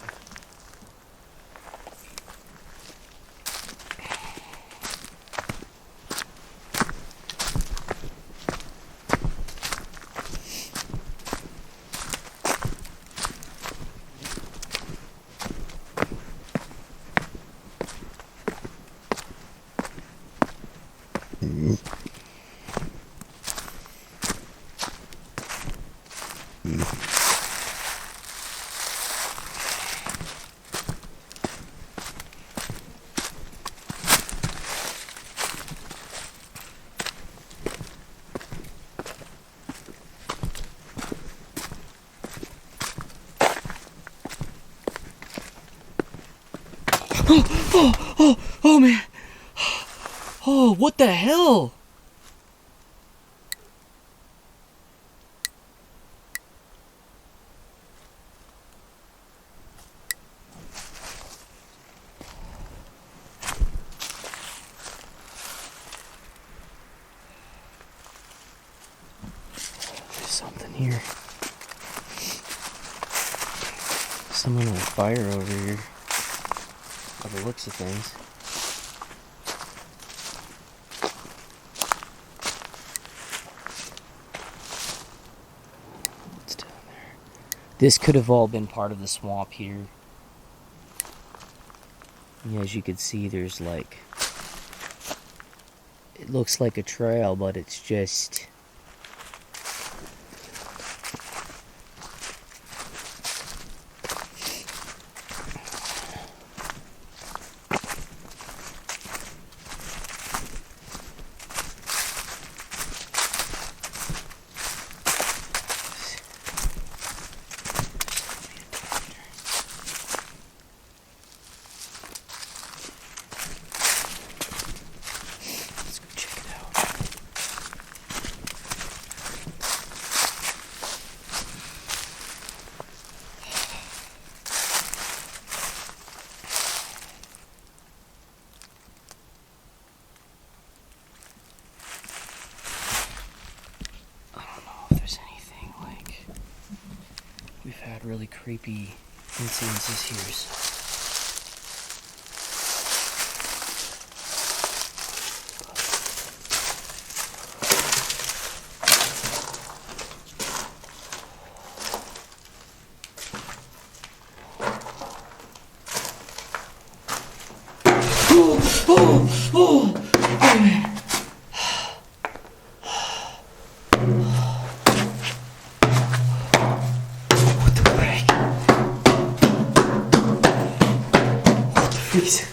Oh man. Oh, what the hell? There's something here. Someone on fire over here. By the looks of things. What's down there? This could have all been part of the swamp here. And as you can see, there's like, it looks like a trail, but it's just really creepy incidences here. man. What the frick? What the freeze?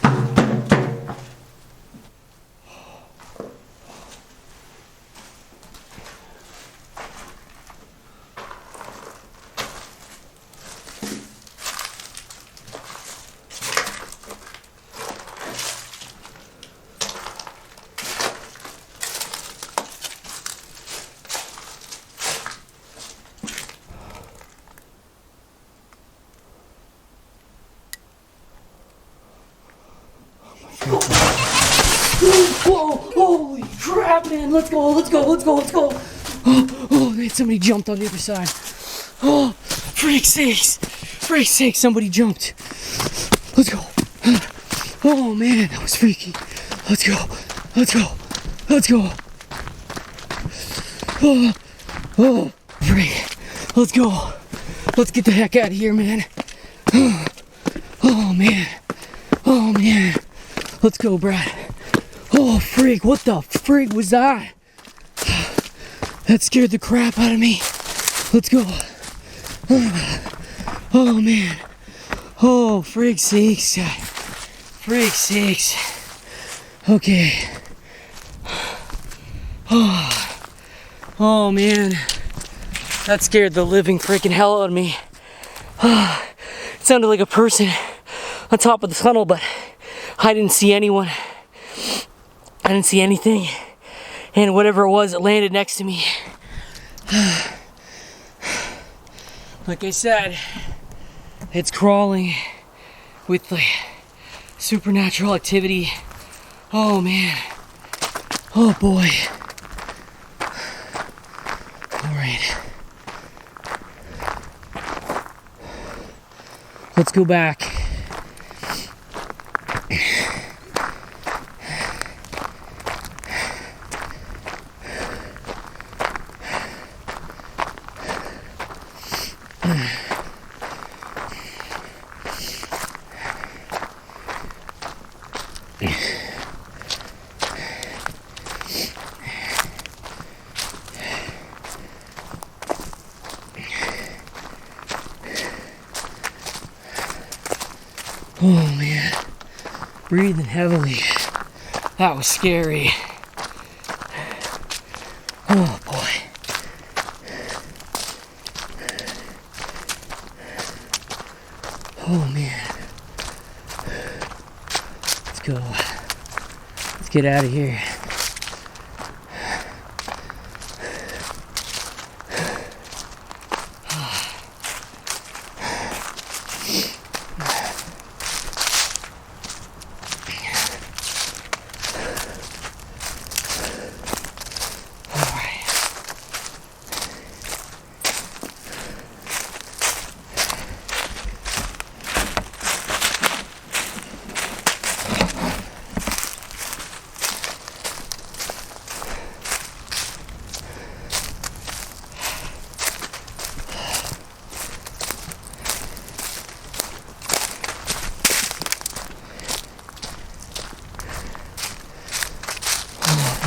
Whoa, holy crap, man. Let's go. Oh, man, somebody jumped on the other side. Oh, freak's sakes, somebody jumped. Let's go. Oh, man, that was freaky. Let's go. Oh, freak. Let's go. Let's get the heck out of here, man. Oh, man. Let's go, Brad. Oh, freak, what the freak was that? That scared the crap out of me. Let's go. Oh, man. Oh, freak sakes. Okay. Oh, man. That scared the living freaking hell out of me. It sounded like a person on top of the tunnel, but I didn't see anyone. I didn't see anything, and whatever it was, it landed next to me. Like I said, it's crawling with like supernatural activity. Oh man. Oh boy. All right. Let's go back. Oh man, breathing heavily. That was scary. Oh boy. Oh man. Let's go. Let's get out of here.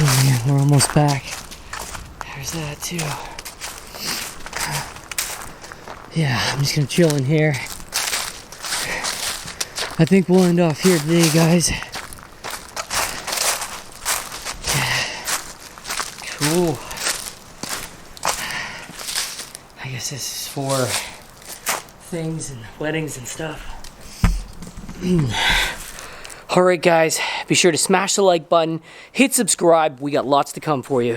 Oh man, we're almost back. There's that too. Yeah, I'm just gonna chill in here. I think we'll end off here today, guys. Cool. I guess this is for things and weddings and stuff. Alright guys, be sure to smash the like button, hit subscribe, we got lots to come for you.